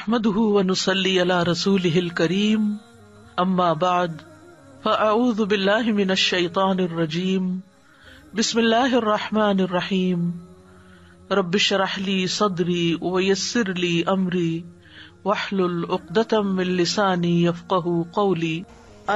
نحمده ونصلي على رسوله الكريم اما بعد فاعوذ بالله من الشيطان الرجيم بسم الله الرحمن الرحيم رب اشرح لي صدري ويسر لي امري واحلل عقدة من لساني يفقهوا قولي۔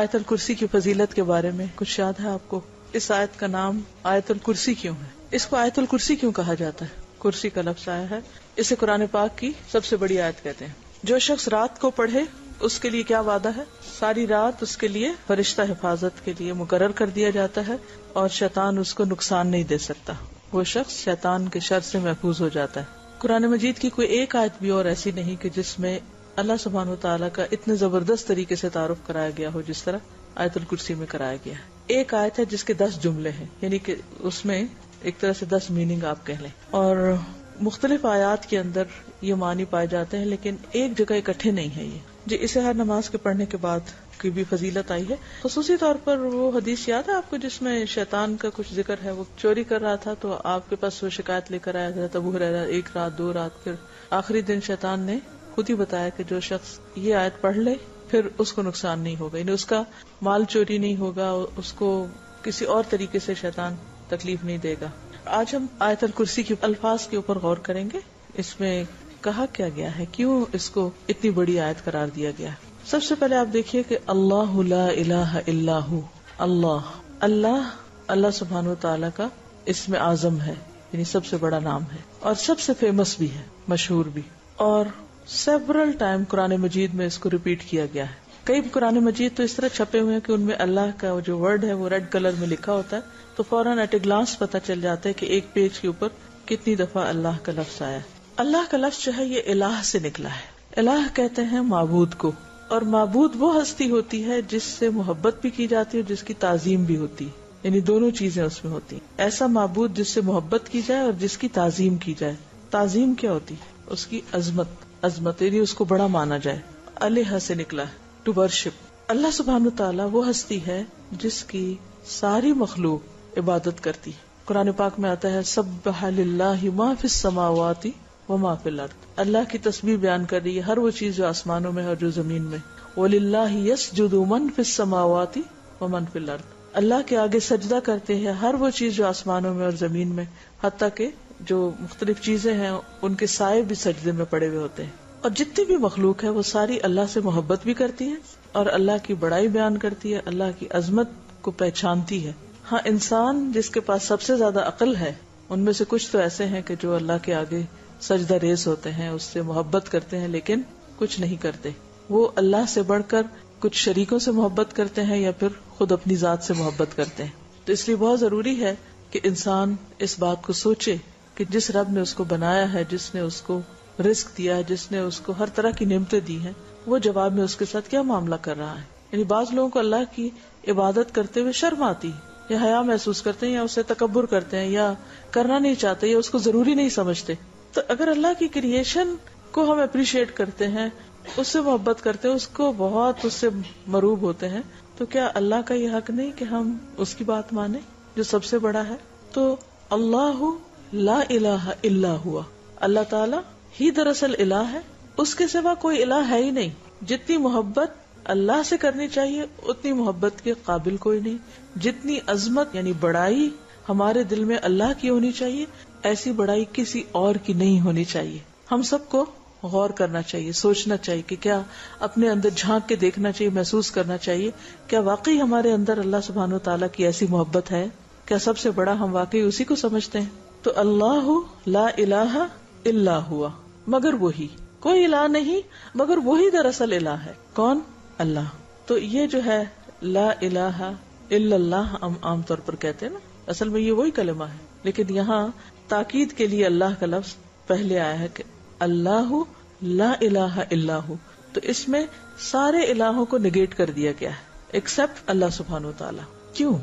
آیت الکرسی کی فضیلت کے بارے میں کچھ یاد ہے آپ کو؟ اس آیت کا نام آیت الکرسی کیوں ہے؟ اس کو آیت الکرسی کیوں کہا جاتا ہے؟ کرسی کا لفظ آیا ہے، اسے قرآن پاک کی سب سے بڑی آیت کہتے ہیں۔ جو شخص رات کو پڑھے اس کے لیے کیا وعدہ ہے؟ ساری رات اس کے لیے فرشتہ حفاظت کے لیے مقرر کر دیا جاتا ہے اور شیطان اس کو نقصان نہیں دے سکتا، وہ شخص شیطان کے شر سے محفوظ ہو جاتا ہے۔ قرآن مجید کی کوئی ایک آیت بھی اور ایسی نہیں کہ جس میں اللہ سبحانہ و تعالیٰ کا اتنے زبردست طریقے سے تعارف کرایا گیا ہو جس طرح آیت الکرسی میں کرایا گیا ہے۔ ایک آیت ہے جس کے 10 جملے ہیں، یعنی کہ اس میں ایک طرح سے 10 میننگ آپ کہہ لیں، اور مختلف آیات کے اندر یہ معنی پائے جاتے ہیں لیکن ایک جگہ اکٹھے نہیں ہے یہ اسے ہر نماز کے پڑھنے کے بعد کی بھی فضیلت آئی ہے۔ خصوصی طور پر وہ حدیث یاد ہے آپ کو جس میں شیطان کا کچھ ذکر ہے، وہ چوری کر رہا تھا تو آپ کے پاس وہ شکایت لے کر آیا حضرت ابو ہریرہ، 1 رات 2 رات، پھر آخری دن شیطان نے خود ہی بتایا کہ جو شخص یہ آیت پڑھ لے پھر اس کو نقصان نہیں ہوگا، یعنی اس کا مال چوری نہیں ہوگا، اس کو کسی اور طریقے سے شیطان تکلیف نہیں دے گا۔ آج ہم آیت الکرسی کے الفاظ کے اوپر غور کریں گے، اس میں کہا کیا گیا ہے، کیوں اس کو اتنی بڑی آیت قرار دیا گیا ہے۔ سب سے پہلے آپ دیکھیے کہ اللہ لا الہ الا ہو، اللہ سبحانہ و تعالیٰ کا اسم اعظم ہے، یعنی سب سے بڑا نام ہے اور سب سے فیمس بھی ہے، مشہور بھی، اور سیورل ٹائم قرآن مجید میں اس کو ریپیٹ کیا گیا ہے۔ کئی قرآن مجید تو اس طرح چھپے ہوئے ہیں کہ ان میں اللہ کا جو ورڈ ہے وہ ریڈ کلر میں لکھا ہوتا ہے تو فوراً ایٹ اے گلانس پتہ چل جاتا ہے کہ ایک پیج کے اوپر کتنی دفعہ اللہ کا لفظ آیا ہے۔ اللہ کا لفظ جو ہے یہ الہ سے نکلا ہے۔ الہ کہتے ہیں معبود کو، اور معبود وہ ہستی ہوتی ہے جس سے محبت بھی کی جاتی ہے اور جس کی تعظیم بھی ہوتی ہے، یعنی دونوں چیزیں اس میں ہوتی ہیں۔ ایسا معبود جس سے محبت کی جائے اور جس کی تعظیم کی جائے۔ تعظیم کیا ہوتی ہے؟ اس کی عظمت یعنی اس کو بڑا مانا جائے۔ الہ سے نکلا ہے، ٹو ورشپ۔ اللہ سبحانہ تعالیٰ وہ ہستی ہے جس کی ساری مخلوق عبادت کرتی ہے۔ قرآن پاک میں آتا ہے سبح للہ ما فی السماوات وما فی الارض، اللہ کی تسبیح بیان کر رہی ہے ہر وہ چیز جو آسمانوں میں اور جو زمین میں۔ وَلِلَّهِ يَسْجُدُ مَن فِي السَّمَاوَاتِ وَمَن فِي الْأَرْضِ، اللہ کے آگے سجدہ کرتے ہیں ہر وہ چیز جو آسمانوں میں اور زمین میں، حتیٰ کہ جو مختلف چیزیں ہیں ان کے سائے بھی سجدے میں پڑے ہوئے ہوتے ہیں۔ اور جتنی بھی مخلوق ہے وہ ساری اللہ سے محبت بھی کرتی ہے اور اللہ کی بڑائی بیان کرتی ہے، اللہ کی عظمت کو پہچانتی ہے۔ ہاں، انسان جس کے پاس سب سے زیادہ عقل ہے ان میں سے کچھ تو ایسے ہیں کہ جو اللہ کے آگے سجدہ ریز ہوتے ہیں، اس سے محبت کرتے ہیں لیکن کچھ نہیں کرتے۔ وہ اللہ سے بڑھ کر کچھ شریکوں سے محبت کرتے ہیں یا پھر خود اپنی ذات سے محبت کرتے ہیں۔ تو اس لیے بہت ضروری ہے کہ انسان اس بات کو سوچے کہ جس رب نے اس کو بنایا ہے، جس نے اس کو رزق دیا ہے، جس نے اس کو ہر طرح کی نعمتیں دی ہیں، وہ جواب میں اس کے ساتھ کیا معاملہ کر رہا ہے۔ یعنی بعض لوگوں کو اللہ کی عبادت کرتے ہوئے شرم آتی ہے یا حیا محسوس کرتے ہیں یا اسے تکبر کرتے ہیں یا کرنا نہیں چاہتے یا اس کو ضروری نہیں سمجھتے۔ تو اگر اللہ کی کریشن کو ہم اپریشیٹ کرتے ہیں، اس سے محبت کرتے ہیں، اس کو بہت اس سے مروب ہوتے ہیں، تو کیا اللہ کا یہ حق نہیں کہ ہم اس کی بات مانیں جو سب سے بڑا ہے؟ تو اللہ لا الہ الا ہوا، اللہ تعالی ہی دراصل الہ ہے، اس کے سوا کوئی الہ ہے ہی نہیں۔ جتنی محبت اللہ سے کرنی چاہیے اتنی محبت کے قابل کوئی نہیں، جتنی عظمت یعنی بڑائی ہمارے دل میں اللہ کی ہونی چاہیے ایسی بڑائی کسی اور کی نہیں ہونی چاہیے۔ ہم سب کو غور کرنا چاہیے، سوچنا چاہیے کہ کیا اپنے اندر جھانک کے دیکھنا چاہیے، محسوس کرنا چاہیے کیا واقعی ہمارے اندر اللہ سبحانہ وتعالیٰ کی ایسی محبت ہے؟ کیا سب سے بڑا ہم واقعی اسی کو سمجھتے ہیں؟ تو اللہ لا الہ الا ہوا، مگر وہی، کوئی الہ نہیں مگر وہی دراصل الہ ہے۔ کون؟ اللہ۔ تو یہ جو ہے لا الہ الا اللہ ہم عام طور پر کہتے ہیں نا، اصل میں یہ وہی کلمہ ہے، لیکن یہاں تاکید کے لیے اللہ کا لفظ پہلے آیا ہے کہ اللہ لا الہ الا ہو، تو اس میں سارے الہوں کو نگیٹ کر دیا گیا ہے ایکسپٹ اللہ سبحانہ وتعالی۔ کیوں؟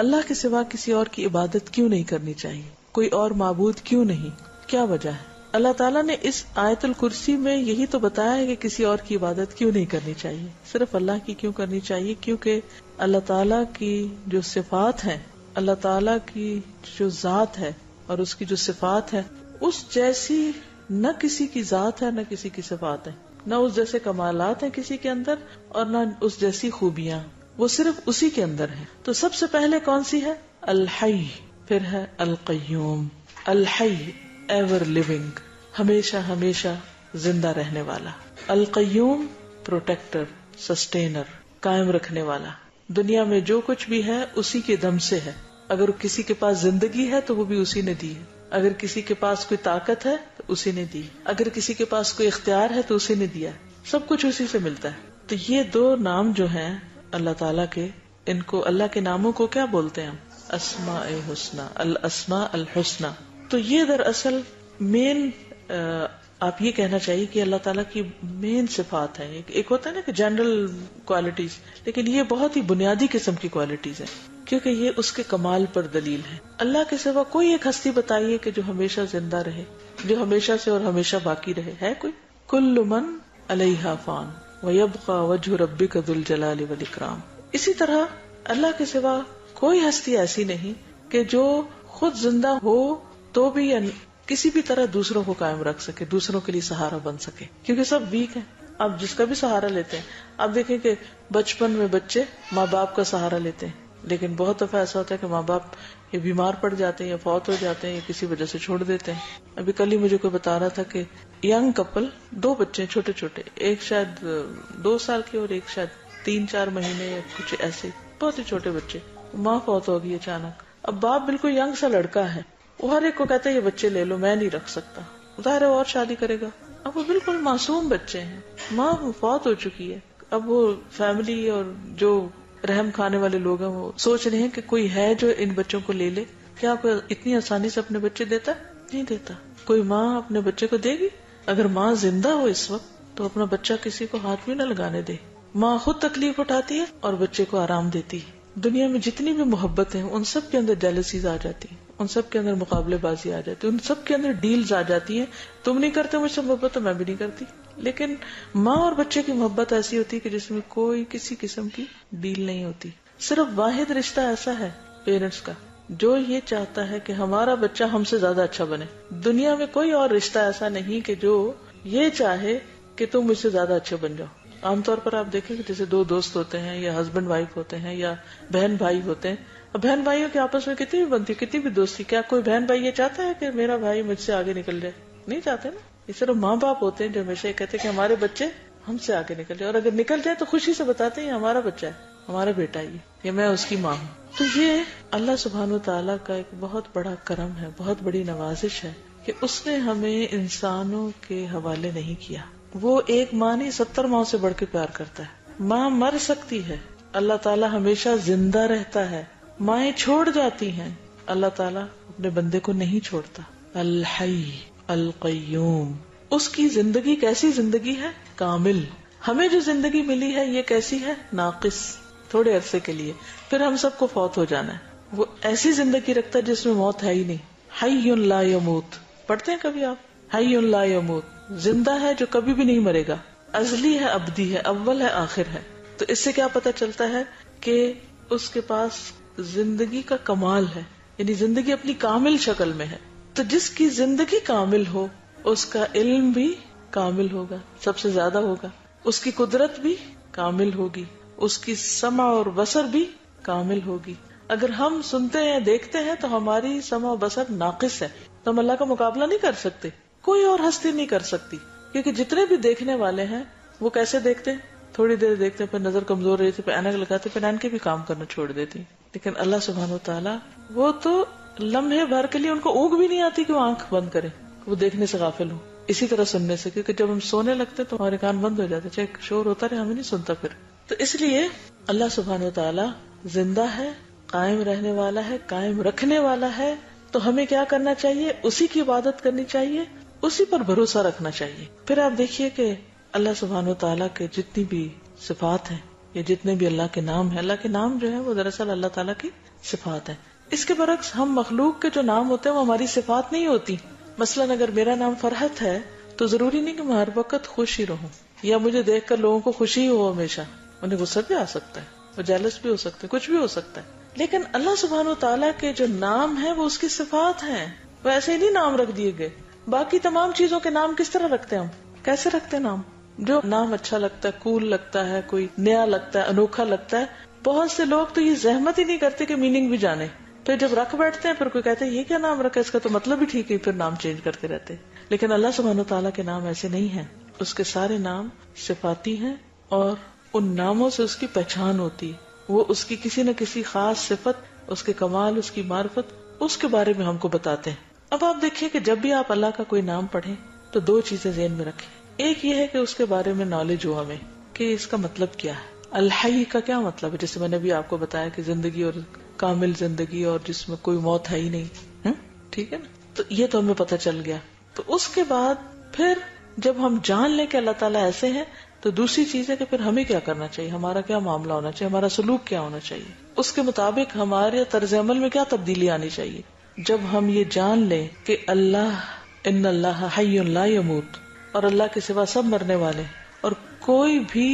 اللہ کے سوا کسی اور کی عبادت کیوں نہیں کرنی چاہیے؟ کوئی اور معبود کیوں نہیں؟ کیا وجہ ہے؟ اللہ تعالیٰ نے اس آیت الکرسی میں یہی تو بتایا ہے کہ کسی اور کی عبادت کیوں نہیں کرنی چاہیے، صرف اللہ کی کیوں کرنی چاہیے؟ کیونکہ اللہ تعالیٰ کی جو صفات ہیں، اللہ تعالیٰ کی جو ذات ہے اور اس کی جو صفات ہے اس جیسی نہ کسی کی ذات ہے نہ کسی کی صفات ہے۔ نہ اس جیسے کمالات ہیں کسی کے اندر اور نہ اس جیسی خوبیاں، وہ صرف اسی کے اندر ہیں. تو سب سے پہلے کون سی ہے؟ الحی، پھر ہے القیوم. الحی ایور لیونگ، ہمیشہ ہمیشہ زندہ رہنے والا. القیوم پروٹیکٹر، سسٹینر، قائم رکھنے والا. دنیا میں جو کچھ بھی ہے اسی کے دم سے ہے. اگر کسی کے پاس زندگی ہے تو وہ بھی اسی نے دی ہے، اگر کسی کے پاس کوئی طاقت ہے تو اسی نے دی، اگر کسی کے پاس کوئی اختیار ہے تو اسی نے دیا. سب کچھ اسی سے ملتا ہے. تو یہ دو نام جو ہیں اللہ تعالیٰ کے، ان کو اللہ کے ناموں کو کیا بولتے ہیں ہم؟ اسماء حسنی، الاسماء الحسنی. تو یہ دراصل مین آپ یہ کہنا چاہیے کہ اللہ تعالیٰ کی مین صفات ہیں. ایک ہوتا ہے نا کہ جنرل کوالٹیز، لیکن یہ بہت ہی بنیادی قسم کی کوالٹیز ہیں کیونکہ یہ اس کے کمال پر دلیل ہے. اللہ کے سوا کوئی ایک ہستی بتائیے کہ جو ہمیشہ زندہ رہے، جو ہمیشہ سے اور ہمیشہ باقی رہے، ہے کوئی؟ کل من علیہا فان ویبقى وجہ ربک ذو الجلال والاکرام. اسی طرح اللہ کے سوا کوئی ہستی ایسی نہیں کہ جو خود زندہ ہو تو بھی کسی بھی طرح دوسروں کو قائم رکھ سکے، دوسروں کے لیے سہارا بن سکے، کیونکہ سب ویک ہیں. آپ جس کا بھی سہارا لیتے ہیں، آپ دیکھیں کہ بچپن میں بچے ماں باپ کا سہارا لیتے ہیں، لیکن بہت دفعہ ایسا ہوتا ہے کہ ماں باپ یہ بیمار پڑ جاتے ہیں یا فوت ہو جاتے ہیں یا کسی وجہ سے چھوڑ دیتے ہیں. ابھی کل ہی مجھے کوئی بتا رہا تھا کہ ینگ کپل، 2 بچے چھوٹے چھوٹے، ایک شاید 2 سال کے اور ایک شاید 3-4 مہینے یا کچھ ایسے، بہت ہی چھوٹے بچے. ماں فوت ہو گئی اچانک. اب باپ بالکل ینگ سا لڑکا ہے، وہ ہر ایک کو کہتا ہے یہ بچے لے لو، میں نہیں رکھ سکتا. ظاہر ہے اور شادی کرے گا. اب وہ بالکل معصوم بچے ہیں، ماں فوت ہو چکی ہے. اب وہ فیملی اور جو رحم کھانے والے لوگ ہیں وہ سوچ رہے ہیں کہ کوئی ہے جو ان بچوں کو لے لے. کیا کوئی اتنی آسانی سے اپنے بچے دیتا؟ نہیں دیتا. کوئی ماں اپنے بچے کو دے گی؟ اگر ماں زندہ ہو اس وقت تو اپنا بچہ کسی کو ہاتھ بھی نہ لگانے دے. ماں خود تکلیف اٹھاتی ہے اور بچے کو آرام دیتی ہے. دنیا میں جتنی بھی محبت ہیں ان سب کے اندر جیلسیز آ جاتی ہیں، ان سب کے اندر مقابلے بازی آ جاتی ہے، ان سب کے اندر ڈیلز آ جاتی ہیں. تم نہیں کرتے مجھ سے محبت تو میں بھی نہیں کرتی. لیکن ماں اور بچے کی محبت ایسی ہوتی ہے کہ جس میں کوئی کسی قسم کی ڈیل نہیں ہوتی. صرف واحد رشتہ ایسا ہے پیرنٹس کا جو یہ چاہتا ہے کہ ہمارا بچہ ہم سے زیادہ اچھا بنے. دنیا میں کوئی اور رشتہ ایسا نہیں کہ جو یہ چاہے کہ تم مجھ سے زیادہ اچھے بن جاؤ. عام طور پر آپ دیکھیں کہ جیسے 2 دوست ہوتے ہیں یا ہسبینڈ وائف ہوتے ہیں یا بہن بھائی ہوتے ہیں، اب بہن بھائیوں کے آپس میں کتنی بھی بنتی، کتنی بھی دوستی، کیا کوئی بہن بھائی یہ چاہتا ہے کہ میرا بھائی مجھ سے آگے نکل جائے؟ نہیں چاہتے نا. یہ صرف ماں باپ ہوتے ہیں جو ہمیشہ یہ کہتے ہیں کہ ہمارے بچے ہم سے آگے نکل جائے، اور اگر نکل جائے تو خوشی سے بتاتے ہیں یہ ہمارا بچہ ہے، ہمارا بیٹا یہ میں اس کی ماں ہوں. تو یہ اللہ سبحانہ وتعالیٰ کا ایک بہت بڑا کرم ہے، بہت بڑی نوازش ہے کہ اس نے ہمیں انسانوں کے حوالے نہیں کیا. وہ ایک ماں نہیں 70 ماں سے بڑھ کے پیار کرتا ہے. ماں مر سکتی ہے، اللہ تعالیٰ ہمیشہ زندہ رہتا ہے. مائیں چھوڑ جاتی ہیں، اللہ تعالیٰ اپنے بندے کو نہیں چھوڑتا. الحی القیوم. اس کی زندگی کیسی زندگی ہے؟ کامل. ہمیں جو زندگی ملی ہے یہ کیسی ہے؟ ناقص، تھوڑے عرصے کے لیے، پھر ہم سب کو فوت ہو جانا ہے. وہ ایسی زندگی رکھتا ہے جس میں موت ہے ہی نہیں. حی لا یموت پڑھتے ہیں کبھی آپ؟ حی لا یموت، زندہ ہے جو کبھی بھی نہیں مرے گا. ازلی ہے، ابدی ہے، اول ہے، آخر ہے. تو اس سے کیا پتہ چلتا ہے کہ اس کے پاس زندگی کا کمال ہے، یعنی زندگی اپنی کامل شکل میں ہے. تو جس کی زندگی کامل ہو اس کا علم بھی کامل ہوگا، سب سے زیادہ ہوگا. اس کی قدرت بھی کامل ہوگی، اس کی سمع اور بصر بھی کامل ہوگی. اگر ہم سنتے ہیں دیکھتے ہیں تو ہماری سمع و بصر ناقص ہے تو ہم اللہ کا مقابلہ نہیں کر سکتے، کوئی اور ہستی نہیں کر سکتی. کیونکہ جتنے بھی دیکھنے والے ہیں وہ کیسے دیکھتے ہیں؟ تھوڑی دیر دیکھتے ہیں، پھر نظر کمزور رہتی، پھر اینک لگاتے، پھر اینک بھی کام کرنا چھوڑ دیتی. لیکن اللہ سبحانہ وتعالیٰ وہ تو لمحے بھر کے لیے ان کو اونگ بھی نہیں آتی کہ وہ آنکھ بند کرے، وہ دیکھنے سے غافل ہو. اسی طرح سننے سے، کیونکہ جب ہم سونے لگتے تو ہمارے کان بند ہو جاتے، چاہے شور ہوتا رہے ہمیں نہیں سنتا پھر. تو اس لیے اللہ سبحانہ وتعالیٰ زندہ ہے، قائم رہنے والا ہے، قائم رکھنے والا ہے. تو ہمیں کیا کرنا چاہیے؟ اسی کی عبادت کرنی چاہیے، اسی پر بھروسہ رکھنا چاہیے. پھر آپ دیکھیے کہ اللہ سبحانہ وتعالیٰ کے جتنی بھی صفات ہیں یا جتنے بھی اللہ کے نام ہیں، اللہ کے نام جو ہے وہ دراصل اللہ تعالیٰ کی صفات ہیں. اس کے برعکس ہم مخلوق کے جو نام ہوتے ہیں وہ ہماری صفات نہیں ہوتی. مثلاً اگر میرا نام فرحت ہے تو ضروری نہیں کہ میں ہر وقت خوش ہی رہوں، یا مجھے دیکھ کر لوگوں کو خوشی ہو ہمیشہ. انہیں غصہ بھی آ سکتا ہے، وہ جیلس بھی ہو سکتے ہیں، کچھ بھی ہو سکتا ہے. لیکن اللہ سبحانہ وتعالیٰ کے جو نام ہیں وہ اس کی صفات ہیں، وہ ایسے ہی نہیں نام رکھ دیے گئے. باقی تمام چیزوں کے نام کس طرح رکھتے ہیں ہم؟ کیسے رکھتے ہیں نام؟ جو نام اچھا لگتا ہے، کول لگتا ہے، کوئی نیا لگتا ہے، انوکھا لگتا ہے، بہت سے لوگ تو یہ زحمت ہی نہیں کرتے کہ میننگ بھی جانے. پھر جب رکھ بیٹھتے ہیں پھر کوئی کہتے ہیں یہ کیا نام رکھا، اس کا تو مطلب بھی ٹھیک ہے، پھر نام چینج کرتے رہتے. لیکن اللہ سبحانہ وتعالیٰ کے نام ایسے نہیں ہیں. اس کے سارے نام صفاتی ہیں اور ان ناموں سے اس کی پہچان ہوتی ہے. وہ اس کی کسی نہ کسی خاص صفت، اس کے کمال، اس کی معرفت، اس کے بارے میں ہم کو بتاتے ہیں. اب آپ دیکھیں کہ جب بھی آپ اللہ کا کوئی نام پڑھیں تو دو چیزیں ذہن میں رکھیں. ایک یہ ہے کہ اس کے بارے میں نالج ہو ہمیں کہ اس کا مطلب کیا ہے. الحی کا کیا مطلب ہے؟ جیسے میں نے بھی آپ کو بتایا کہ زندگی اور کامل زندگی اور جس میں کوئی موت ہے ہی نہیں. ٹھیک ہے نا؟ تو یہ تو ہمیں پتہ چل گیا. تو اس کے بعد پھر جب ہم جان لیں کہ اللہ تعالیٰ ایسے ہیں تو دوسری چیز ہے کہ پھر ہمیں کیا کرنا چاہیے، ہمارا کیا معاملہ ہونا چاہیے، ہمارا سلوک کیا ہونا چاہیے، اس کے مطابق ہمارے طرز عمل میں کیا تبدیلی آنی چاہیے. جب ہم یہ جان لیں کہ اللہ ان اللہ حی لا یموت، اور اللہ کے سوا سب مرنے والے اور کوئی بھی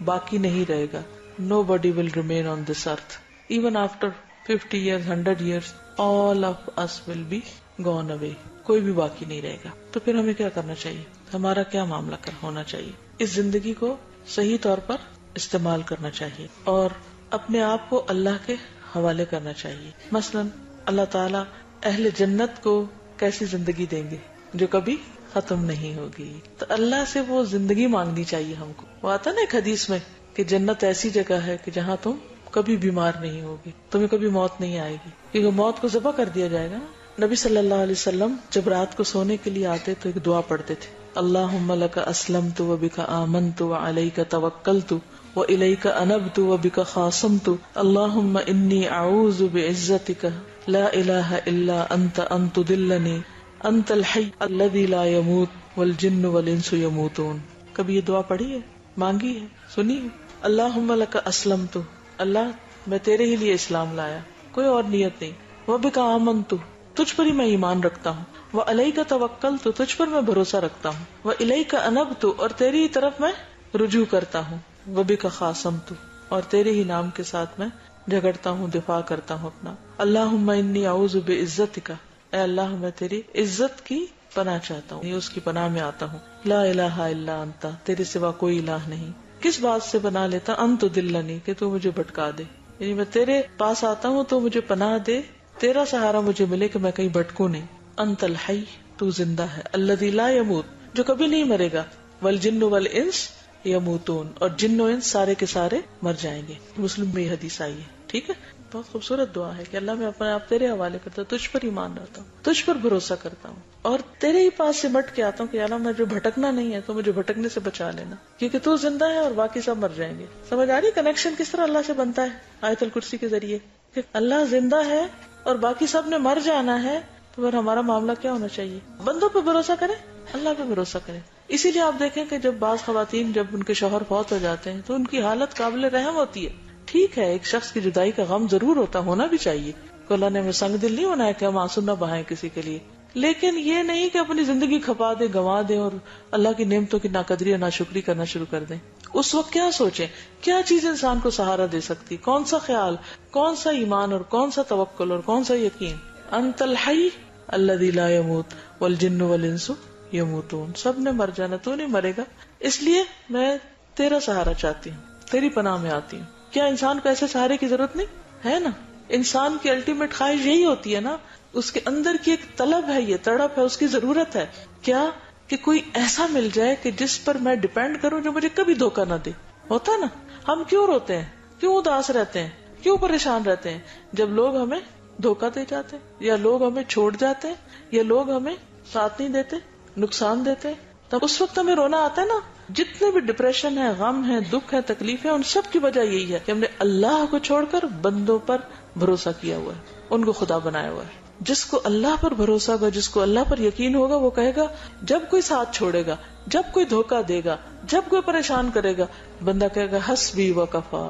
باقی نہیں رہے گا. Nobody will remain on this earth. Even after 50 years, 100 years, all of us will be gone away. کوئی بھی باقی نہیں رہے گا. تو پھر ہمیں کیا کرنا چاہیے، ہمارا کیا معاملہ ہونا چاہیے. اس زندگی کو صحیح طور پر استعمال کرنا چاہیے اور اپنے آپ کو اللہ کے حوالے کرنا چاہیے. مثلا اللہ تعالیٰ اہل جنت کو کیسی زندگی دیں گے جو کبھی ختم نہیں ہوگی. تو اللہ سے وہ زندگی مانگنی چاہیے ہم کو. وہ آتا نا ایک حدیث میں کہ جنت ایسی جگہ ہے کہ جہاں تم کبھی بیمار نہیں ہوگی، تمہیں کبھی موت نہیں آئے گی، کیونکہ موت کو ذبح کر دیا جائے گا. نبی صلی اللہ علیہ وسلم جب رات کو سونے کے لیے آتے تو ایک دعا پڑھتے تھے، اللہم لک اسلمت وبک آمنت وعلیک توکلت وإلیک انبت وبک خاصمت اللہم انی اعوذ بعزتک لا الہ الا انت ان تضلنی انت الحی الذی لا یموت والجن والانس یموتون. کبھی یہ دعا پڑھی ہے، مانگی ہے، سنی ہے؟ اللہم لک اسلمت، اللہ میں تیرے ہی لیے اسلام لایا، کوئی اور نیت نہیں. وبک آمنت، تجھ پر ہی میں ایمان رکھتا ہوں. وعلیک توکلت، تجھ پر میں بھروسہ رکھتا ہوں. وإلیک انبت، اور تیری ہی طرف میں رجوع کرتا ہوں. وبک خاصمت، اور تیرے ہی نام کے ساتھ میں جھگڑتا ہوں، دفاع کرتا ہوں اپنا. اللہم انی اعوذ بعزتک، اے اللہ میں تیری عزت کی پناہ چاہتا ہوں، اس کی پناہ میں آتا ہوں. لا الہ الا انت، تیرے سوا کوئی الہ نہیں. کس بات سے پناہ لیتا؟ انت تضلنی، کہ تو مجھے بھٹکا دے. یعنی میں تیرے پاس آتا ہوں تو مجھے پناہ دے، تیرا سہارا مجھے ملے کہ میں کہیں بھٹکوں نہیں. انت الحی، تو زندہ ہے، الذی لا یموت، جو کبھی نہیں مرے گا. والجن والانس یموتون، اور جن و انس سارے کے سارے مر جائیں گے. مسلم میں یہ حدیث آئی ہے. ٹھیک ہے، بہت خوبصورت دعا ہے کہ اللہ میں اپنے آپ تیرے حوالے کرتا ہوں، تجھ پر ایمان رہتا ہوں، تجھ پر بھروسہ کرتا ہوں اور تیرے ہی پاس سے مٹ کے آتا ہوں کہ اللہ مجھے بھٹکنا نہیں ہے، تو مجھے بھٹکنے سے بچا لینا، کیونکہ تو زندہ ہے اور باقی سب مر جائیں گے. سمجھ آ رہی کنیکشن کس طرح اللہ سے بنتا ہے آیت الکرسی کے ذریعے کہ اللہ زندہ ہے اور باقی سب نے مر جانا ہے. تو پھر ہمارا معاملہ کیا ہونا چاہیے؟ بندوں پہ بھروسہ کریں، اللہ پہ بھروسہ کریں. اسی لیے آپ دیکھیں کہ جب بعض خواتین جب ان کے شوہر فوت ہو جاتے ہیں تو ان کی حالت قابل رحم ہوتی ہے. ٹھیک ہے، ایک شخص کی جدائی کا غم ضرور ہونا بھی چاہیے، کہ اللہ نے ہمیں سنگ دل نہیں ہونا ہے کہ ہم آنسو نہ بہائیں کسی کے لیے، لیکن یہ نہیں کہ اپنی زندگی کھپا دیں، گنوا دیں اور اللہ کی نعمتوں کی ناقدری اور ناشکری کرنا شروع کر دیں. اس وقت کیا سوچیں، کیا چیز انسان کو سہارا دے سکتی، کون سا خیال، کون سا ایمان اور کون سا توکل اور کون سا یقین. انت الحی الذی لا یموت والجن والانس یموتون، سب نے مر جانا، تو نہیں مرے گا، اس لیے میں تیرا سہارا چاہتی ہوں، تیری پناہ میں آتی ہوں. کیا انسان کو ایسے سہارے کی ضرورت نہیں ہے نا؟ انسان کی الٹیمیٹ خواہش یہی ہوتی ہے نا، اس کے اندر کی ایک طلب ہے، یہ تڑپ ہے، اس کی ضرورت ہے کیا کہ کوئی ایسا مل جائے کہ جس پر میں ڈیپینڈ کروں، جو مجھے کبھی دھوکہ نہ دے. ہوتا نا، ہم کیوں روتے ہیں، کیوں اداس رہتے ہیں، کیوں پریشان رہتے ہیں؟ جب لوگ ہمیں دھوکہ دے جاتے ہیں، یا لوگ ہمیں چھوڑ جاتے ہیں، یا لوگ ہمیں ساتھ نہیں دیتے، نقصان دیتے ہیں، تب اس وقت ہمیں رونا آتا ہے نا. جتنے بھی ڈپریشن ہے، غم ہے، دکھ ہے، تکلیف ہے، ان سب کی وجہ یہی ہے کہ ہم نے اللہ کو چھوڑ کر بندوں پر بھروسہ کیا ہوا ہے، ان کو خدا بنایا ہوا ہے. جس کو اللہ پر بھروسہ ہوگا، جس کو اللہ پر یقین ہوگا، وہ کہے گا جب کوئی ساتھ چھوڑے گا، جب کوئی دھوکہ دے گا، جب کوئی پریشان کرے گا، بندہ کہے گا حسبی وکفا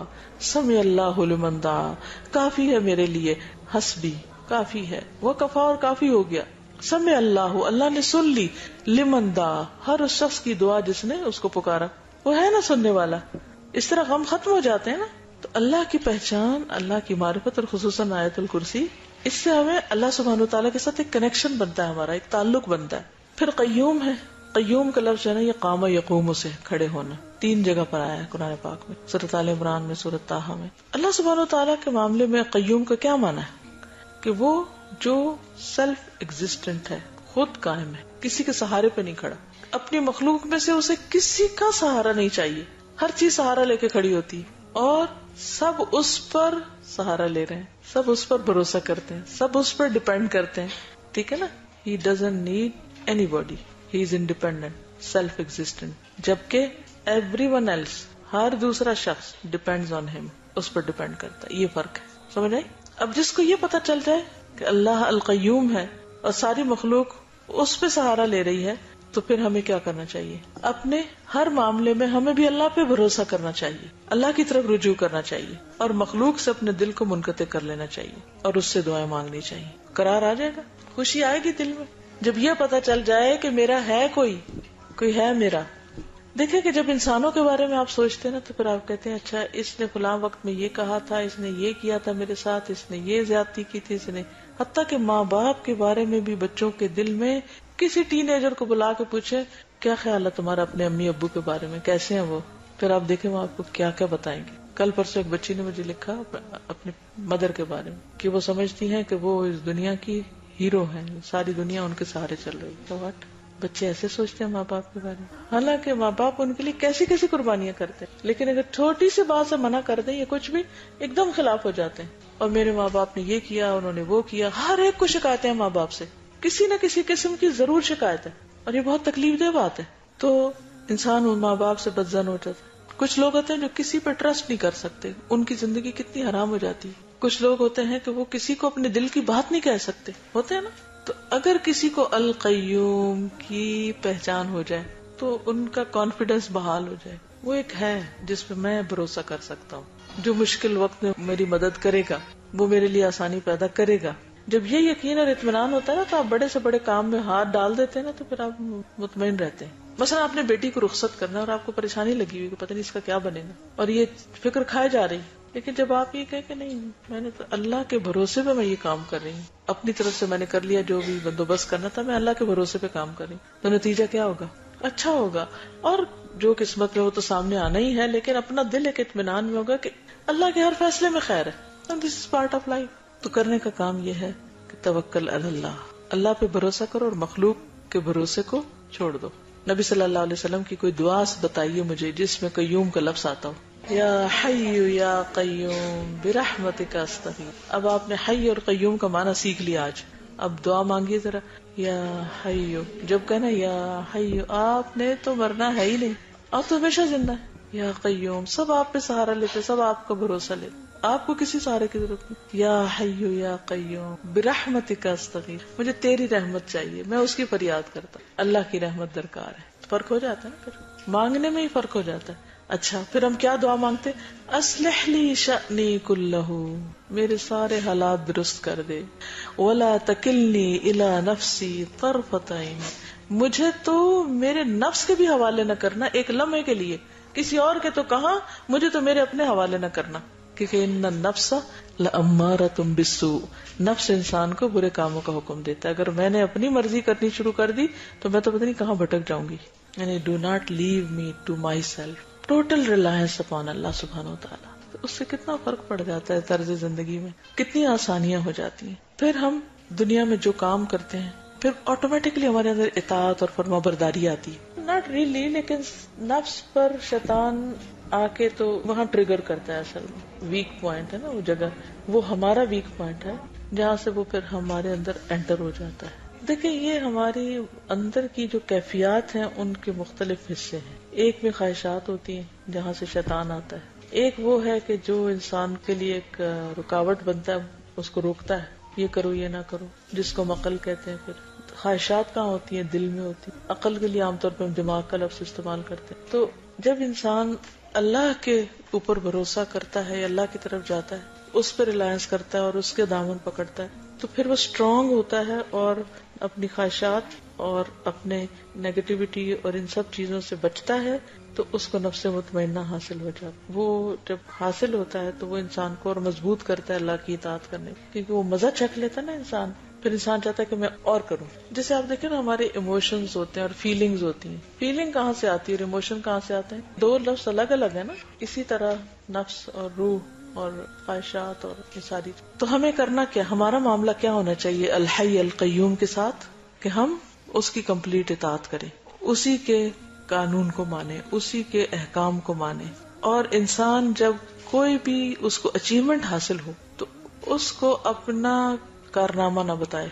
سمع اللہ لمن دعا، کافی ہے میرے لیے، حسبی کافی ہے، وکفا اور کافی ہو گیا، سمع اللہ اللہ نے سن لی، لمن دعا ہر اس شخص کی دعا جس نے اس کو پکارا، وہ ہے نا سننے والا. اس طرح غم ختم ہو جاتے ہیں نا. تو اللہ کی پہچان، اللہ کی معرفت اور خصوصاً آیت الکرسی، اس سے ہمیں اللہ سبحانہ وتعالیٰ کے ساتھ ایک کنیکشن بنتا ہے، ہمارا ایک تعلق بنتا ہے. پھر قیوم ہے، قیوم کا لفظ ہے نا، یہ قام یقوم سے کھڑے ہونا 3 جگہ پر آیا ہے قرآن پاک میں، سورۃ آل عمران میں، سورۃ طٰہٰ میں. اللہ سبحانہ وتعالیٰ کے معاملے میں قیوم کا کیا معنی ہے کہ وہ جو سیلف ایگزسٹنٹ ہے، خود قائم ہے، کسی کے سہارے پہ نہیں کھڑا. اپنی مخلوق میں سے اسے کسی کا سہارا نہیں چاہیے، ہر چیز سہارا لے کے کھڑی ہوتی ہے اور سب اس پر سہارا لے رہے ہیں، سب اس پر بھروسہ کرتے ہیں، سب اس پر ڈیپینڈ کرتے ہیں. ٹھیک ہے نا. He doesn't need anybody. He is independent, self-existent. جبکہ everyone else، ہر دوسرا شخص depends on him، اس پر ڈیپینڈ کرتا ہے. یہ فرق ہے، سمجھ آئی؟ اب جس کو یہ پتا چل جائے کہ اللہ القیوم ہے اور ساری مخلوق اس پہ سہارا لے رہی ہے، تو پھر ہمیں کیا کرنا چاہیے؟ اپنے ہر معاملے میں ہمیں بھی اللہ پہ بھروسہ کرنا چاہیے، اللہ کی طرف رجوع کرنا چاہیے اور مخلوق سے اپنے دل کو منقطع کر لینا چاہیے اور اس سے دعائیں مانگنی چاہیے. قرار آ جائے گا، خوشی آئے گی دل میں جب یہ پتا چل جائے کہ میرا ہے، کوئی ہے میرا. دیکھیں کہ جب انسانوں کے بارے میں آپ سوچتے ہیں نا تو پھر آپ کہتے ہیں اچھا اس نے فلاں وقت میں یہ کہا تھا، اس نے یہ کیا تھا میرے ساتھ، اس نے یہ زیادتی کی تھی، اس نے. حتیٰ کہ ماں باپ کے بارے میں بھی بچوں کے دل میں کسی ٹین ایجر کو بلا کے پوچھے کیا خیال ہے تمہارا اپنے امی ابو کے بارے میں، کیسے ہیں وہ، پھر آپ دیکھیں وہ آپ کو کیا کیا بتائیں گے. کل پرسوں ایک بچی نے مجھے لکھا اپنی مدر کے بارے میں کہ وہ سمجھتی ہیں کہ وہ اس دنیا کی ہیرو ہیں، ساری دنیا ان کے سہارے چل رہی. تو واٹ، بچے ایسے سوچتے ہیں ماں باپ کے بارے میں، حالانکہ ماں باپ ان کے لیے کیسی کیسی قربانیاں کرتے ہیں، لیکن اگر چھوٹی سی بات سے منع کر دیں یا کچھ بھی ایک دم خلاف ہو جاتے ہیں. اور میرے ماں باپ نے یہ کیا، انہوں نے وہ کیا. ہر ایک کو شکایتیں ہیں ماں باپ سے، کسی نہ کسی قسم کی ضرور شکایت ہے اور یہ بہت تکلیف دہ بات ہے. تو انسان ان ماں باپ سے بدظن ہو جاتا ہے. کچھ لوگ ہوتے ہیں جو کسی پر ٹرسٹ نہیں کر سکتے، ان کی زندگی کتنی حرام ہو جاتی ہے. کچھ لوگ ہوتے ہیں کہ وہ کسی کو اپنے دل کی بات نہیں کہہ سکتے، ہوتے ہیں نا. تو اگر کسی کو القیوم کی پہچان ہو جائے تو ان کا کانفیڈنس بحال ہو جائے. وہ ایک ہے جس پہ میں بھروسہ کر سکتا ہوں، جو مشکل وقت میں میری مدد کرے گا، وہ میرے لیے آسانی پیدا کرے گا. جب یہ یقین اور اطمینان ہوتا ہے نا تو آپ بڑے سے بڑے کام میں ہاتھ ڈال دیتے ہیں نا تو پھر آپ مطمئن رہتے ہیں. مثلا آپ نے بیٹی کو رخصت کرنا اور آپ کو پریشانی لگی ہوئی کہ پتہ نہیں اس کا کیا بنے گا اور یہ فکر کھائے جا رہی، لیکن جب آپ یہ کہیں کہ نہیں میں نے تو اللہ کے بھروسے پہ میں یہ کام کر رہی ہوں، اپنی طرف سے میں نے کر لیا جو بھی بندوبست کرنا تھا، میں اللہ کے بھروسے پہ کام کر رہی ہوں، تو نتیجہ کیا ہوگا؟ اچھا ہوگا. اور جو قسمت میں وہ تو سامنے آنا ہی ہے، لیکن اپنا دل ایک اطمینان میں ہوگا کہ اللہ کے ہر فیصلے میں خیر ہے. And this is part of life. تو کرنے کا کام یہ ہے کہ توکل علی اللہ، اللہ پہ بھروسہ کرو اور مخلوق کے بھروسے کو چھوڑ دو. نبی صلی اللہ علیہ وسلم کی کوئی دعا بتائیے مجھے جس میں قیوم کا لفظ آتا ہو. یا حی یا قیوم برحمتک استغیث. اب آپ نے حی اور قیوم کا معنی سیکھ لیا آج. اب دعا مانگیے ذرا، یا حی. جب کہنا یا حی آپ نے تو مرنا ہے ہی نہیں، آپ تو ہمیشہ زندہ ہے. یا قیوم سب آپ پہ سہارا لیتے، سب آپ کا بھروسہ لیتے، آپ کو کسی سہارے کی ضرورت نہیں. یا حی یا قیوم برحمتک استغیث، مجھے تیری رحمت چاہیے، میں اس کی فریاد کرتا ہوں. اللہ کی رحمت درکار ہے. فرق ہو جاتا ہے نا، پھر مانگنے میں ہی فرق ہو جاتا ہے. اچھا پھر ہم کیا دعا مانگتے؟ اصلح لی شأنی کلہ، میرے سارے حالات درست کر دے. ولا تکلنی الی نفسی طرفۃ عین، مجھے تو میرے نفس کے بھی حوالے نہ کرنا ایک لمحے کے لیے، کسی اور کے تو کہاں، مجھے تو میرے اپنے حوالے نہ کرنا. کیونکہ ان النفس لامارۃ بالسوء، نفس انسان کو برے کاموں کا حکم دیتا ہے. اگر میں نے اپنی مرضی کرنی شروع کر دی تو میں تو پتہ نہیں کہاں بھٹک جاؤں گی. یعنی do not leave me to myself, total reliance upon اللہ سبحانہ وتعالی. تو اس سے کتنا فرق پڑ جاتا ہے طرز زندگی میں، کتنی آسانیاں ہو جاتی ہیں. پھر ہم دنیا میں جو کام کرتے ہیں پھر آٹومیٹکلی ہمارے اندر اطاعت اور فرما برداری آتی ہے. ناٹ ریئلی، لیکن نفس پر شیطان آ کے تو وہاں ٹریگر کرتا ہے. اصل میں ویک پوائنٹ ہے نا وہ جگہ، وہ ہمارا ویک پوائنٹ ہے جہاں سے وہ پھر ہمارے اندر انٹر ہو جاتا ہے. دیکھیں یہ ہماری اندر کی جو کیفیات ہیں ان کے مختلف حصے ہیں. ایک میں خواہشات ہوتی ہیں جہاں سے شیطان آتا ہے، ایک وہ ہے کہ جو انسان کے لیے ایک رکاوٹ بنتا ہے، اس کو روکتا ہے یہ کرو یہ نہ کرو، جس کو عقل کہتے ہیں. پھر خواہشات کہاں ہوتی ہیں؟ دل میں ہوتی ہیں. عقل کے لیے عام طور پہ ہم دماغ کا لفظ استعمال کرتے ہیں. تو جب انسان اللہ کے اوپر بھروسہ کرتا ہے، اللہ کی طرف جاتا ہے، اس پہ ریلائنس کرتا ہے اور اس کے دامن پکڑتا ہے، تو پھر وہ اسٹرانگ ہوتا ہے اور اپنی خواہشات اور اپنے نیگیٹیوٹی اور ان سب چیزوں سے بچتا ہے. تو اس کو نفس مطمئنہ حاصل ہو جاتا. وہ جب حاصل ہوتا ہے تو وہ انسان کو اور مضبوط کرتا ہے اللہ کی اطاعت کرنے، کیونکہ وہ مزہ چکھ لیتا ہے نا انسان پھر انسان چاہتا ہے کہ میں اور کروں. جیسے آپ دیکھیں نا ہمارے ایموشنز ہوتے ہیں اور فیلنگز ہوتی ہیں. فیلنگ کہاں سے آتی ہے اور ایموشن کہاں سے آتے ہیں؟ دو لفظ الگ الگ ہے نا. اسی طرح نفس اور روح اور خواہشات اور یہ ساری. تو ہمیں کرنا کیا، ہمارا معاملہ کیا ہونا چاہیے الحی القیوم کے ساتھ، کہ ہم اس کی کمپلیٹ اطاعت کریں، اسی کے قانون کو مانے، اسی کے احکام کو مانے. اور انسان جب کوئی بھی اس کو اچیومنٹ حاصل ہو تو اس کو اپنا کارنامہ نہ بتائے،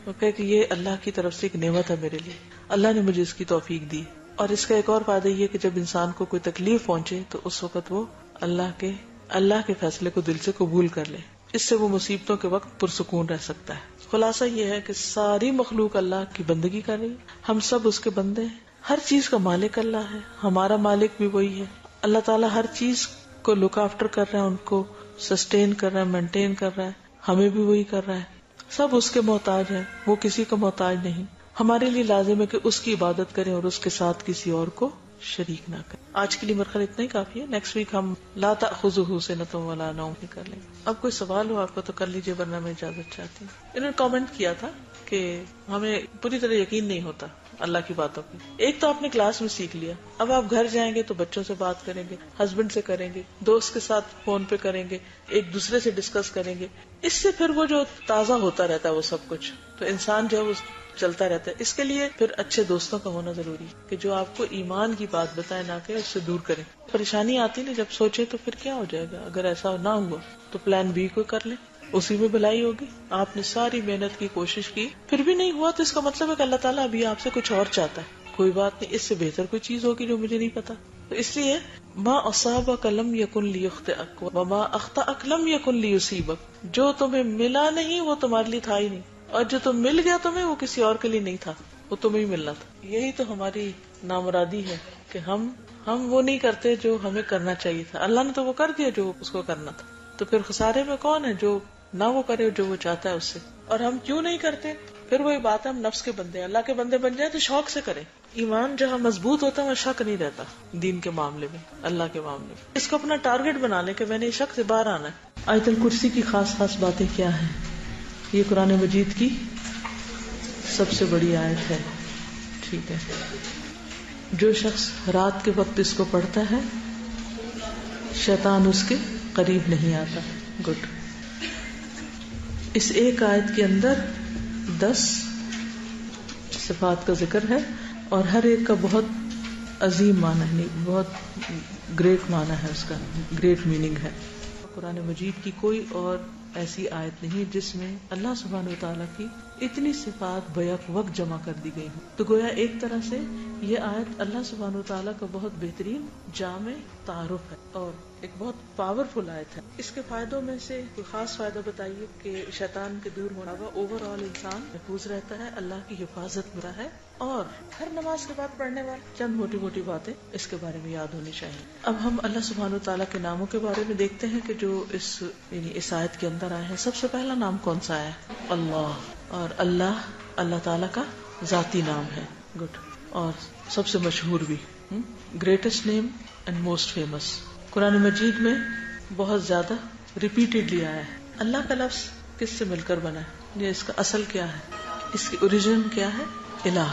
وہ کہے کہ یہ اللہ کی طرف سے ایک نعمت ہے میرے لیے، اللہ نے مجھے اس کی توفیق دی. اور اس کا ایک اور فائدہ یہ کہ جب انسان کو کوئی تکلیف پہنچے تو اس وقت وہ اللہ کے فیصلے کو دل سے قبول کر لے. اس سے وہ مصیبتوں کے وقت پرسکون رہ سکتا ہے. خلاصہ یہ ہے کہ ساری مخلوق اللہ کی بندگی کر رہی ہے، ہم سب اس کے بندے ہیں. ہر چیز کا مالک اللہ ہے، ہمارا مالک بھی وہی ہے. اللہ تعالیٰ ہر چیز کو لک آفٹر کر رہا ہے، ان کو سسٹین کر رہا ہے، مینٹین کر رہا ہے. ہمیں بھی وہی کر رہا ہے. سب اس کے محتاج ہیں، وہ کسی کا محتاج نہیں. ہمارے لیے لازم ہے کہ اس کی عبادت کریں اور اس کے ساتھ کسی اور کو شریک نہ کریں. آج کے لیے میرے خیال اتنا ہی کافی ہے. نیکسٹ ویک ہم لا تأخذہ سنۃ ولا نوم کر لیں. اب کوئی سوال ہو آپ کو تو کر لیجیے، ورنہ میں اجازت چاہتی ہوں. انہوں نے کامنٹ کیا تھا کہ ہمیں پوری طرح یقین نہیں ہوتا اللہ کی باتوں پہ. ایک تو آپ نے کلاس میں سیکھ لیا، اب آپ گھر جائیں گے تو بچوں سے بات کریں گے، ہسبینڈ سے کریں گے، دوست کے ساتھ فون پہ کریں گے، ایک دوسرے سے ڈسکس کریں گے. اس سے پھر وہ جو تازہ ہوتا رہتا ہے وہ سب کچھ، تو انسان جو ہے وہ چلتا رہتا ہے. اس کے لیے پھر اچھے دوستوں کا ہونا ضروری ہے کہ جو آپ کو ایمان کی بات بتائے، نہ کہ اس سے دور کریں. پریشانی آتی نا جب سوچے تو پھر کیا ہو جائے گا. اگر ایسا نہ ہوا تو پلان بی کو کر لیں، اسی میں بھلائی ہوگی. آپ نے ساری محنت کی، کوشش کی، پھر بھی نہیں ہوا تو اس کا مطلب ہے کہ اللہ تعالیٰ ابھی آپ سے کچھ اور چاہتا ہے. کوئی بات نہیں، اس سے بہتر کوئی چیز ہوگی جو مجھے نہیں پتا. تو اس لیے ما اصابک لم یکن لیخطئک وما اخطأک لم یکن لیصیبک. جو تمہیں ملا نہیں وہ تمہارے لیے تھا ہی نہیں، اور جو تم مل گیا تمہیں وہ کسی اور کے لیے نہیں تھا، وہ تمہیں ہی ملنا تھا. یہی تو ہماری نامرادی ہے کہ ہم وہ نہیں کرتے جو ہمیں کرنا چاہیے تھا. اللہ نے تو وہ کر دیا جو اس کو کرنا تھا. تو پھر خسارے میں کون ہے جو نہ وہ کرے جو وہ چاہتا ہے اس سے. اور ہم کیوں نہیں کرتے؟ پھر وہی بات ہے، ہم نفس کے بندے ہیں. اللہ کے بندے بن جائیں تو شوق سے کریں. ایمان جہاں مضبوط ہوتا ہے وہاں شک نہیں رہتا دین کے معاملے میں، اللہ کے معاملے میں. اس کو اپنا ٹارگٹ بنا لیں کہ میں نے شک سے باہر آنا ہے. آیت الکرسی کی خاص باتیں کیا ہیں؟ یہ قرآن مجید کی سب سے بڑی آیت ہے. ٹھیک ہے، جو شخص رات کے وقت اس کو پڑھتا ہے شیطان اس کے قریب نہیں آتا. گڈ. اس ایک آیت کے اندر 10 صفات کا ذکر ہے اور ہر ایک کا بہت عظیم معنی ہے، بہت گریٹ معنی ہے، اس کا گریٹ میننگ ہے. قرآن مجید کی کوئی اور ایسی آیت نہیں جس میں اللہ سبحانہ و تعالیٰ کی اتنی صفات بیک وقت جمع کر دی گئی ہیں. تو گویا ایک طرح سے یہ آیت اللہ سبحانہ و تعالیٰ کا بہت بہترین جامع تعارف ہے اور ایک بہت پاورفل آیت ہے. اس کے فائدوں میں سے کوئی خاص فائدہ بتائیے. کہ شیطان کے دور ہونا ہوا، اوور آل انسان محفوظ رہتا ہے، اللہ کی حفاظت میں ہے. اور ہر نماز کے بعد پڑھنے والی چند موٹی موٹی باتیں اس کے بارے میں یاد ہونی چاہیے. اب ہم اللہ سبحانہ و تعالیٰ کے ناموں کے بارے میں دیکھتے ہیں کہ جو اس آیت کے اندر آئے ہیں. سب سے پہلا نام کون سا ہے؟ اللہ. اور اللہ تعالیٰ کا ذاتی نام ہے. گڈ. اور سب سے مشہور بھی، greatest name and most famous. قرآن مجید میں بہت زیادہ ریپیٹڈلی آیا ہے. اللہ کا لفظ کس سے مل کر بنا ہے؟ یہ اس کا اصل کیا ہے؟ اس کی اوریجن کیا ہے؟ الہ،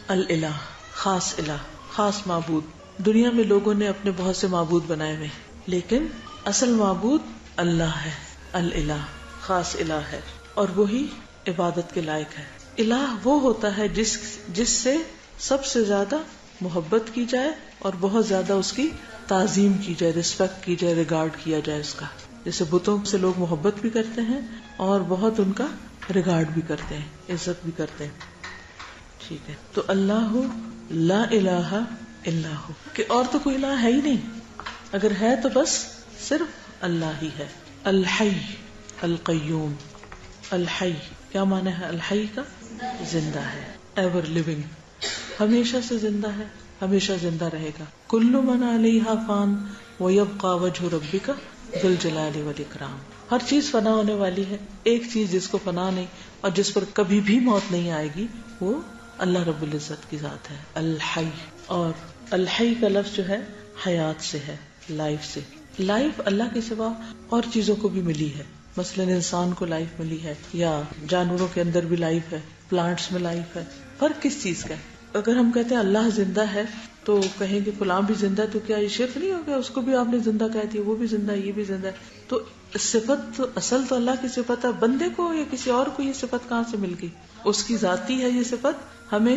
الہ، خاص الہ، خاص معبود. دنیا میں لوگوں نے اپنے بہت سے معبود بنائے ہوئے، لیکن اصل معبود اللہ ہے. الہ، خاص الہ ہے اور وہی عبادت کے لائق ہے. الہ وہ ہوتا ہے جس سے سب سے زیادہ محبت کی جائے اور بہت زیادہ اس کی تعظیم کی جائے، رسپیکٹ کی جائے، ریگارڈ کیا جائے اس کا. جیسے بتوں سے لوگ محبت بھی کرتے ہیں اور بہت ان کا ریگارڈ بھی کرتے ہیں، عزت بھی کرتے ہیں. ٹھیک ہے. تو اللہ لا الہ الا ہو، کہ اور تو کوئی الہ ہے ہی نہیں. اگر ہے تو بس صرف اللہ ہی ہے. الحی، القیوم. الحی کیا معنی ہے؟ الحی کا زندہ ہے، ایور لیونگ، ہمیشہ سے زندہ ہے، ہمیشہ زندہ رہے گا. کل من علیہا فان ویبقى وجہ ربک ذو الجلال والاکرام. ہر چیز فنا ہونے والی ہے، ایک چیز جس کو فنا نہیں اور جس پر کبھی بھی موت نہیں آئے گی وہ اللہ رب العزت کی ذات ہے، الحی. اور الحی کا لفظ جو ہے حیات سے ہے، لائف سے. لائف اللہ کے سوا اور چیزوں کو بھی ملی ہے. مثلاً انسان کو لائف ملی ہے یا جانوروں کے اندر بھی لائف ہے، پلانٹس میں لائف ہے، فرق کس چیز کا ہے؟ اگر ہم کہتے ہیں اللہ زندہ ہے تو کہیں گے فلاں بھی زندہ ہے، تو کیا یہ شرک نہیں ہو گیا؟ اس کو بھی آپ نے زندہ کہہ دیا، وہ بھی زندہ ہے، یہ بھی زندہ ہے. تو صفت تو اصل تو اللہ کی صفت ہے، بندے کو یا کسی اور کو یہ صفت کہاں سے مل گئی؟ اس کی ذاتی ہے یہ صفت، ہمیں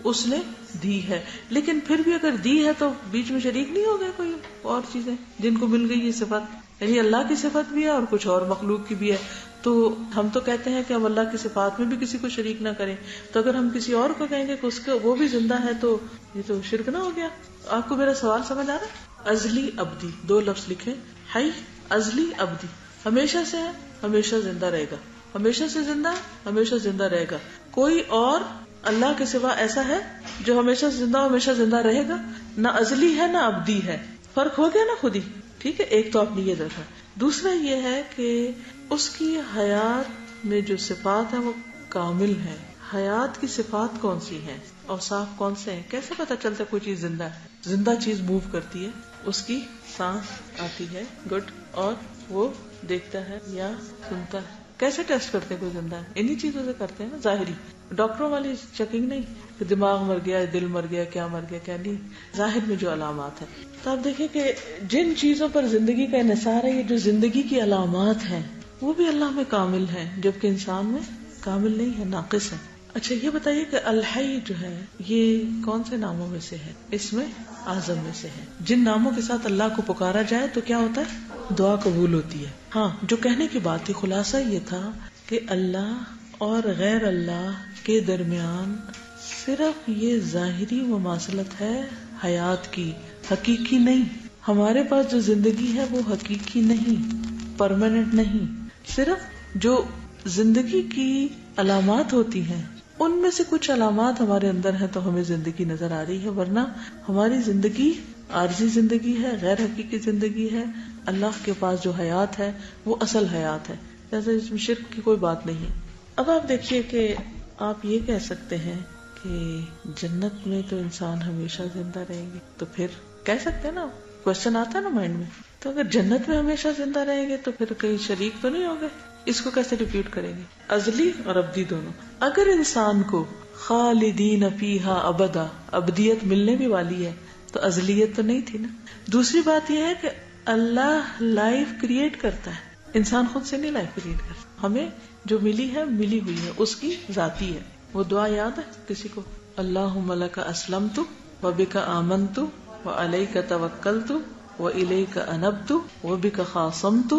اس نے دی ہے. لیکن پھر بھی اگر دی ہے تو بیچ میں شریک نہیں ہو گئے کوئی اور چیزیں جن کو مل گئی یہ صفت؟ یعنی اللہ کی صفت بھی ہے اور کچھ اور مخلوق کی بھی ہے. تو ہم تو کہتے ہیں کہ ہم اللہ کی صفات میں بھی کسی کو شریک نہ کریں، تو اگر ہم کسی اور کو کہیں گے کہ اس کو وہ بھی زندہ ہے تو یہ تو شرک نہ ہو گیا؟ آپ کو میرا سوال سمجھ آ رہا ہے؟ ازلی ابدی، 2 لفظ لکھیں، حی ازلی ابدی، ہمیشہ سے ہے، ہمیشہ زندہ رہے گا، ہمیشہ سے زندہ، ہمیشہ زندہ رہے گا. کوئی اور اللہ کے سوا ایسا ہے جو ہمیشہ زندہ ہمیشہ زندہ رہے گا؟ نہ ازلی ہے نہ ابدی ہے. فرق ہو گیا نا خود ہی. ٹھیک ہے، ایک تو آپ نے یہ دیکھا. دوسرا یہ ہے کہ اس کی حیات میں جو صفات ہیں وہ کامل ہے. حیات کی صفات کون سی ہیں، اوصاف کون سے ہیں؟ کیسے پتا چلتا ہے کوئی چیز زندہ ہے؟ زندہ چیز موو کرتی ہے، اس کی سانس آتی ہے، گڈ، اور وہ دیکھتا ہے یا سنتا ہے. کیسے ٹیسٹ کرتے ہیں کوئی زندہ ہے؟ انہی چیزوں سے کرتے ہیں نا، ظاہری. ڈاکٹروں والی چیکنگ نہیں کہ دماغ مر گیا، دل مر گیا، کیا مر گیا کیا نہیں، ظاہر میں جو علامات ہیں. تو آپ دیکھیں کہ جن چیزوں پر زندگی کا انحصار ہے، یہ جو زندگی کی علامات ہیں وہ بھی اللہ میں کامل ہیں، جبکہ انسان میں کامل نہیں ہے، ناقص ہے. اچھا یہ بتائیے کہ الحی جو ہے یہ کون سے ناموں میں سے ہے؟ اس میں اعظم میں سے ہے. جن ناموں کے ساتھ اللہ کو پکارا جائے تو کیا ہوتا ہے؟ دعا قبول ہوتی ہے. ہاں، جو کہنے کی بات تھی، خلاصہ یہ تھا کہ اللہ اور غیر اللہ کے درمیان صرف یہ ظاہری مماثلت ہے حیات کی، حقیقی نہیں. ہمارے پاس جو زندگی ہے وہ حقیقی نہیں، پرماننٹ نہیں. صرف جو زندگی کی علامات ہوتی ہیں ان میں سے کچھ علامات ہمارے اندر ہیں تو ہمیں زندگی نظر آ رہی ہے، ورنہ ہماری زندگی عارضی زندگی ہے، غیر حقیقی زندگی ہے. اللہ کے پاس جو حیات ہے وہ اصل حیات ہے، جیسے اس میں شرک کی کوئی بات نہیں ہے. اب آپ دیکھیے کہ آپ یہ کہہ سکتے ہیں کہ جنت میں تو انسان ہمیشہ زندہ رہیں گے، تو پھر کہہ سکتے ہیں نا، کوشچن آتا ہے نا مائنڈ میں، تو اگر جنت میں ہمیشہ زندہ رہیں گے تو پھر کہیں شریک تو نہیں ہو گئے؟ اس کو کیسے ریپیٹ کریں گے؟ ازلی اور ابدی دونوں. اگر انسان کو خالدین فیہا ابدا، ابدیت ملنے بھی والی ہے تو ازلیت تو نہیں تھی نا. دوسری بات یہ ہے کہ اللہ لائف کریٹ کرتا ہے، انسان خود سے نہیں لائف کریٹ کرتا. ہمیں جو ملی ہے ملی ہوئی ہے، اس کی ذاتی ہے. وہ دعا یاد ہے کسی کو؟ اللہم لک اسلمت وبک آمنت وعلیک توکلت وإلیک انبت وبک خاصمت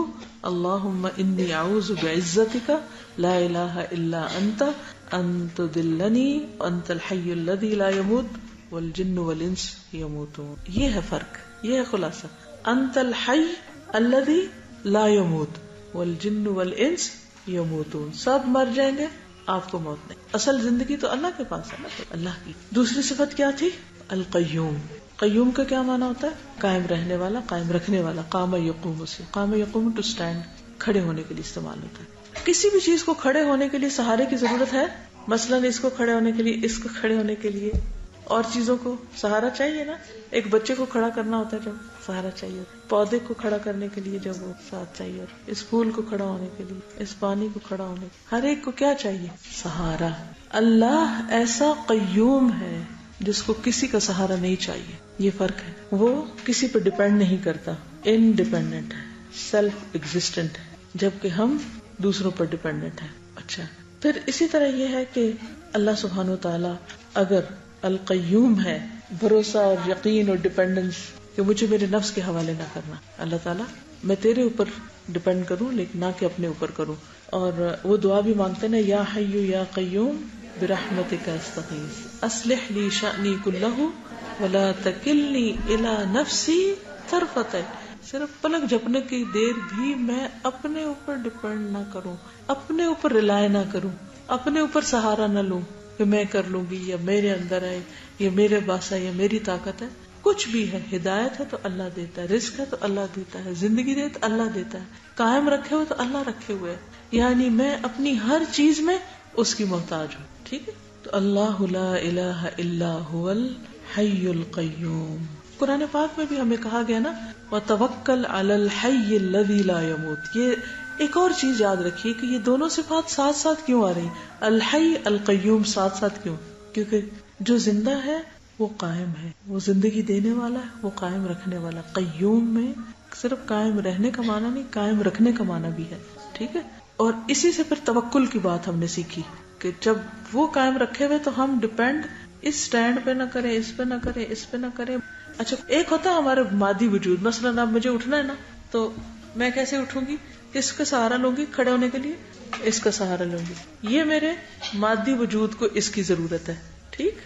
اللہم انی اعوذ بعزتک لا الہ الا انت ان تضلنی وانت الحی الذی لا يموت والجن والانس یموتون. یہ ہے فرق، یہ ہے خلاصہ. انت الحی الذی لا يموت والجن والانس یموتون. سب مر جائیں گے، آپ کو موت نہیں. اصل زندگی تو اللہ کے پاس ہے نا، اللہ کی. دوسری صفت کیا تھی؟ القیوم. قیوم کا کیا معنی ہوتا ہے؟ قائم رہنے والا، قائم رکھنے والا. قام یقوم، سے قام یقوم ٹو اسٹینڈ، کھڑے ہونے کے لیے استعمال ہوتا ہے. کسی بھی چیز کو کھڑے ہونے کے لیے سہارے کی ضرورت ہے. مثلاً اس کو کھڑے ہونے کے لیے، اس کو کھڑے ہونے کے لیے، اور چیزوں کو سہارا چاہیے نا. ایک بچے کو کھڑا کرنا ہوتا ہے جب سہارا چاہیے، پودے کو کھڑا کرنے کے لیے جب وہ ساتھ چاہیے، اس پھول کو کھڑا ہونے کے لیے، اس پانی کو کھڑا ہونے کے لیے، ہر ایک کو کیا چاہیے؟ سہارا. اللہ ایسا قیوم ہے جس کو کسی کا سہارا نہیں چاہیے. یہ فرق ہے. وہ کسی پہ ڈیپینڈ نہیں کرتا، انڈیپینڈنٹ ہے، سیلف ایگزسٹنٹ ہے، جبکہ ہم دوسروں پر ڈیپینڈنٹ ہیں. اچھا، پھر اسی طرح یہ ہے کہ اللہ سبحانہ وتعالی اگر القیوم ہے، بھروسہ اور یقین اور ڈیپینڈنس کہ مجھے میرے نفس کے حوالے نہ کرنا. اللہ تعالیٰ میں تیرے اوپر ڈیپینڈ کروں لیکن نہ کہ اپنے اوپر کروں. اور وہ دعا بھی مانگتے نا، یا حی یا قیوم برحمتک استغیث اصلح لی شأنی کلہ ولا تکلنی الی نفسی طرفۃ عین. صرف پلک جھپنے کی دیر بھی میں اپنے اوپر ڈیپینڈ نہ کروں، اپنے اوپر ریلائے نہ کروں، اپنے اوپر سہارا نہ لوں کہ میں کر لوں گی یا میرے اندر ہے یا میرے پاس ہے یا میری طاقت ہے. کچھ بھی ہے، ہدایت ہے تو اللہ دیتا ہے، رزق ہے تو اللہ دیتا ہے، زندگی دے تو اللہ دیتا ہے، قائم رکھے ہوئے تو اللہ رکھے ہوئے. یعنی میں اپنی ہر چیز میں اس کی محتاج ہوں. ٹھیک ہے، تو اللہ لا الہ الا هو الحی القیوم. قرآن پاک میں بھی ہمیں کہا گیا نا، وتوکل علی الحی الذی لا یموت. یہ ایک اور چیز یاد رکھیے کہ یہ دونوں صفات ساتھ ساتھ کیوں آ رہی ہیں؟ الحی القیوم ساتھ ساتھ کیوں؟ کیونکہ جو زندہ ہے وہ قائم ہے، وہ زندگی دینے والا ہے، وہ قائم رکھنے والا. قیوم میں صرف قائم رہنے کا معنی نہیں، قائم رکھنے کا معنی بھی ہے. ٹھیک ہے. اور اسی سے پھر توکل کی بات ہم نے سیکھی کہ جب وہ قائم رکھے ہوئے تو ہم ڈپینڈ اس سٹینڈ پہ نہ کریں، اس پہ نہ کریں، اس پہ نہ کریں. اچھا ایک ہوتا ہے ہمارے مادی وجود، مثلا اب مجھے اٹھنا ہے نا، تو میں کیسے اٹھوں گی؟ اس کا سہارا لوں گی کھڑے ہونے کے لیے، اس کا سہارا لوں گی. یہ میرے مادی وجود کو اس کی ضرورت ہے. ٹھیک.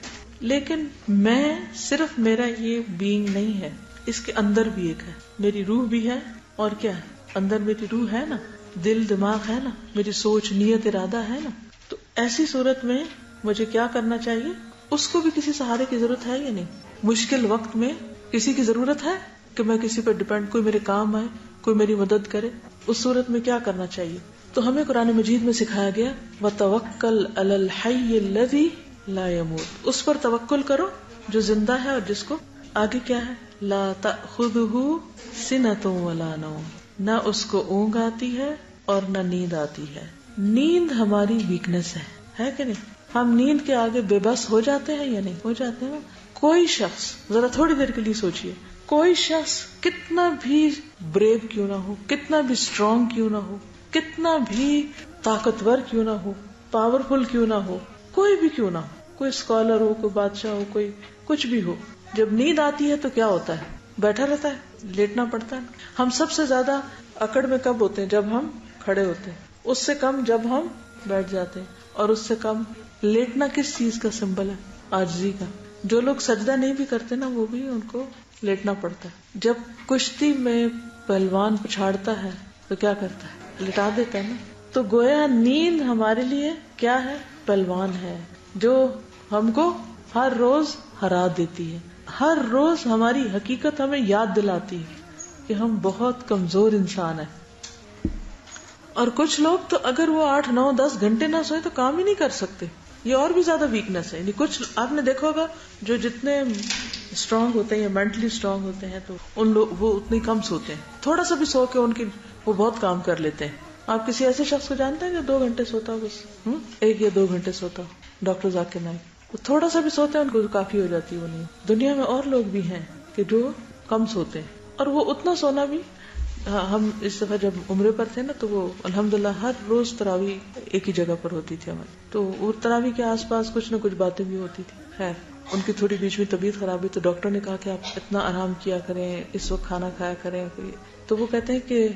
لیکن میں صرف میرا یہ بینگ نہیں ہے، اس کے اندر بھی ایک ہے، میری روح بھی ہے. اور کیا ہے؟ اندر میری روح ہے نا، دل دماغ ہے نا، میری سوچ نیت ارادہ ہے نا. تو ایسی صورت میں مجھے کیا کرنا چاہیے؟ اس کو بھی کسی سہارے کی ضرورت ہے یا نہیں؟ مشکل وقت میں کسی کی ضرورت ہے کہ میں کسی پر ڈیپینڈ، کوئی میرے کام آئے، کوئی میری مدد کرے. اس صورت میں کیا کرنا چاہیے؟ تو ہمیں قرآن مجید میں سکھایا گیا وَتَوَكَّلْ عَلَى الْحَيِّ الَّذِي لَا يَمُوتُ، اس پر توکل کرو جو زندہ ہے اور جس کو آگے کیا ہے؟ لَا تَأْخُذُهُ سِنَةٌ وَلَا نَوْمٌ، نہ اس کو اونگ آتی ہے اور نہ نیند آتی ہے. نیند ہماری ویکنس ہے کہ نہیں؟ ہم نیند کے آگے بے بس ہو جاتے ہیں یا نہیں ہو جاتے ہیں؟ کوئی شخص ذرا تھوڑی دیر کے لیے سوچئے، کوئی شخص کتنا بھی بریو کیوں نہ ہو، کتنا بھی اسٹرانگ کیوں نہ ہو، کتنا بھی طاقتور کیوں نہ ہو، پاورفل کیوں نہ ہو، کوئی بھی کیوں نہ ہو، کوئی اسکالر ہو، کوئی بادشاہ ہو، کوئی کچھ بھی ہو، جب نیند آتی ہے تو کیا ہوتا ہے؟ بیٹھا رہتا ہے، لیٹنا پڑتا ہے. ہم سب سے زیادہ اکڑ میں کب ہوتے ہیں؟ جب ہم کھڑے ہوتے ہیں. اس سے کم جب ہم بیٹھ جاتے ہیں. اور اس سے کم لیٹنا کس چیز کا سمبل ہے؟ عاجزی کا. جو لوگ سجدہ نہیں بھی کرتے نا، وہ بھی ان کو لیٹنا پڑتا ہے. جب کشتی میں پہلوان پچھاڑتا ہے تو کیا کرتا ہے؟ لٹا دیتا ہے نا. تو گویا نیند ہمارے لیے کیا ہے؟ پہلوان ہے جو ہم کو ہر روز ہرا دیتی ہے. ہر روز ہماری حقیقت ہمیں یاد دلاتی ہے کہ ہم بہت کمزور انسان ہیں. اور کچھ لوگ تو اگر وہ 8, 9, 10 گھنٹے نہ سوئے تو کام ہی نہیں کر سکتے. یہ اور بھی زیادہ ویکنس ہے. یعنی کچھ آپ نے دیکھا ہوگا جو جتنے اسٹرانگ ہوتے ہیں یا مینٹلی اسٹرانگ ہوتے ہیں تو ان لوگ وہ اتنے کم سوتے ہیں. تھوڑا سا بھی سو کے ان کی وہ بہت کام کر لیتے ہیں. آپ کسی ایسے شخص کو جانتے ہیں جو 2 گھنٹے سوتا ہو؟ بس 1 یا 2 گھنٹے سوتا ہو. ڈاکٹر ذاکر نائک وہ تھوڑا سا بھی سوتے ہیں ان کو کافی ہو جاتی ہے. وہ نہیں. دنیا میں اور لوگ بھی ہیں کہ جو کم سوتے ہیں اور وہ اتنا سونا بھی. ہم اس دفعہ جب عمرے پر تھے نا تو وہ الحمدللہ ہر روز تراویح ایک ہی جگہ پر ہوتی تھی ہماری. تو وہ تراویح کے آس پاس کچھ نہ کچھ باتیں بھی ہوتی تھی. خیر ان کی تھوڑی بیچ میں طبیعت خراب ہوئی تو ڈاکٹر نے کہا کہ آپ اتنا آرام کیا کریں، اس وقت کھانا کھایا کریں. تو وہ کہتے ہیں کہ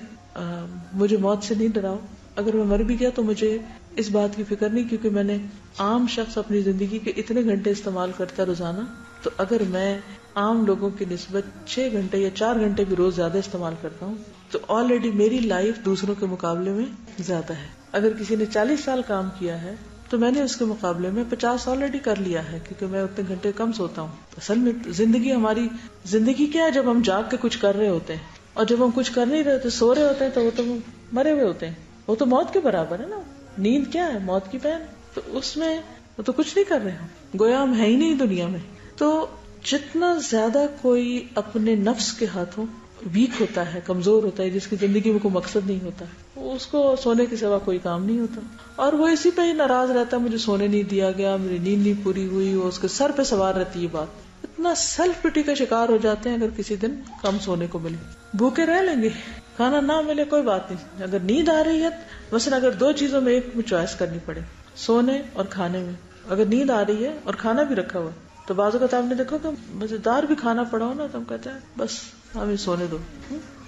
مجھے موت سے نہیں ڈراؤ، اگر میں مر بھی گیا تو مجھے اس بات کی فکر نہیں، کیونکہ میں نے عام شخص اپنی زندگی کے اتنے گھنٹے استعمال کرتا روزانہ، تو اگر میں عام لوگوں کی نسبت 6 گھنٹے یا 4 گھنٹے بھی روز زیادہ استعمال کرتا ہوں تو آلریڈی میری لائف دوسروں کے مقابلے میں زیادہ ہے. اگر کسی نے 40 سال کام کیا ہے تو میں نے اس کے مقابلے میں 50 آلریڈی کر لیا ہے، کیونکہ میں اتنے گھنٹے کم سوتا ہوں. اصل میں زندگی ہماری زندگی کیا ہے؟ جب ہم جاگ کے کچھ کر رہے ہوتے ہیں، اور جب ہم کچھ کر نہیں رہے ہوتے، سو رہے ہوتے ہیں، تو وہ تو مرے ہوئے ہوتے ہیں. وہ تو موت کے برابر ہے نا. نیند کیا ہے؟ موت کی بہن. تو اس میں وہ تو کچھ نہیں کر رہے ہیں، گویا ہم ہے ہی نہیں دنیا میں. تو جتنا زیادہ کوئی اپنے نفس کے ہاتھوں ویک ہوتا ہے، کمزور ہوتا ہے، جس کی زندگی میں کوئی مقصد نہیں ہوتا، اس کو سونے کے سوا کوئی کام نہیں ہوتا، اور وہ اسی پہ ہی ناراض رہتا ہے، مجھے سونے نہیں دیا گیا، میری نیند نہیں پوری ہوئی. وہ اس کے سر پہ سوار رہتی ہے بات. اتنا سیلف پٹی کا شکار ہو جاتے ہیں اگر کسی دن کم سونے کو ملے. بھوکے رہ لیں گے، کھانا نہ ملے کوئی بات نہیں. اگر نیند آ رہی ہے مثلا، اگر 2 چیزوں میں ایک میں چوائس کرنی پڑے، سونے اور کھانے میں، اگر نیند آ رہی ہے اور کھانا بھی رکھا ہوا، تو بعض اوقات آپ نے دیکھو کہ مزیدار بھی کھانا پڑا ہو نا تو ہم کہتے ہیں بس ہمیں سونے دو.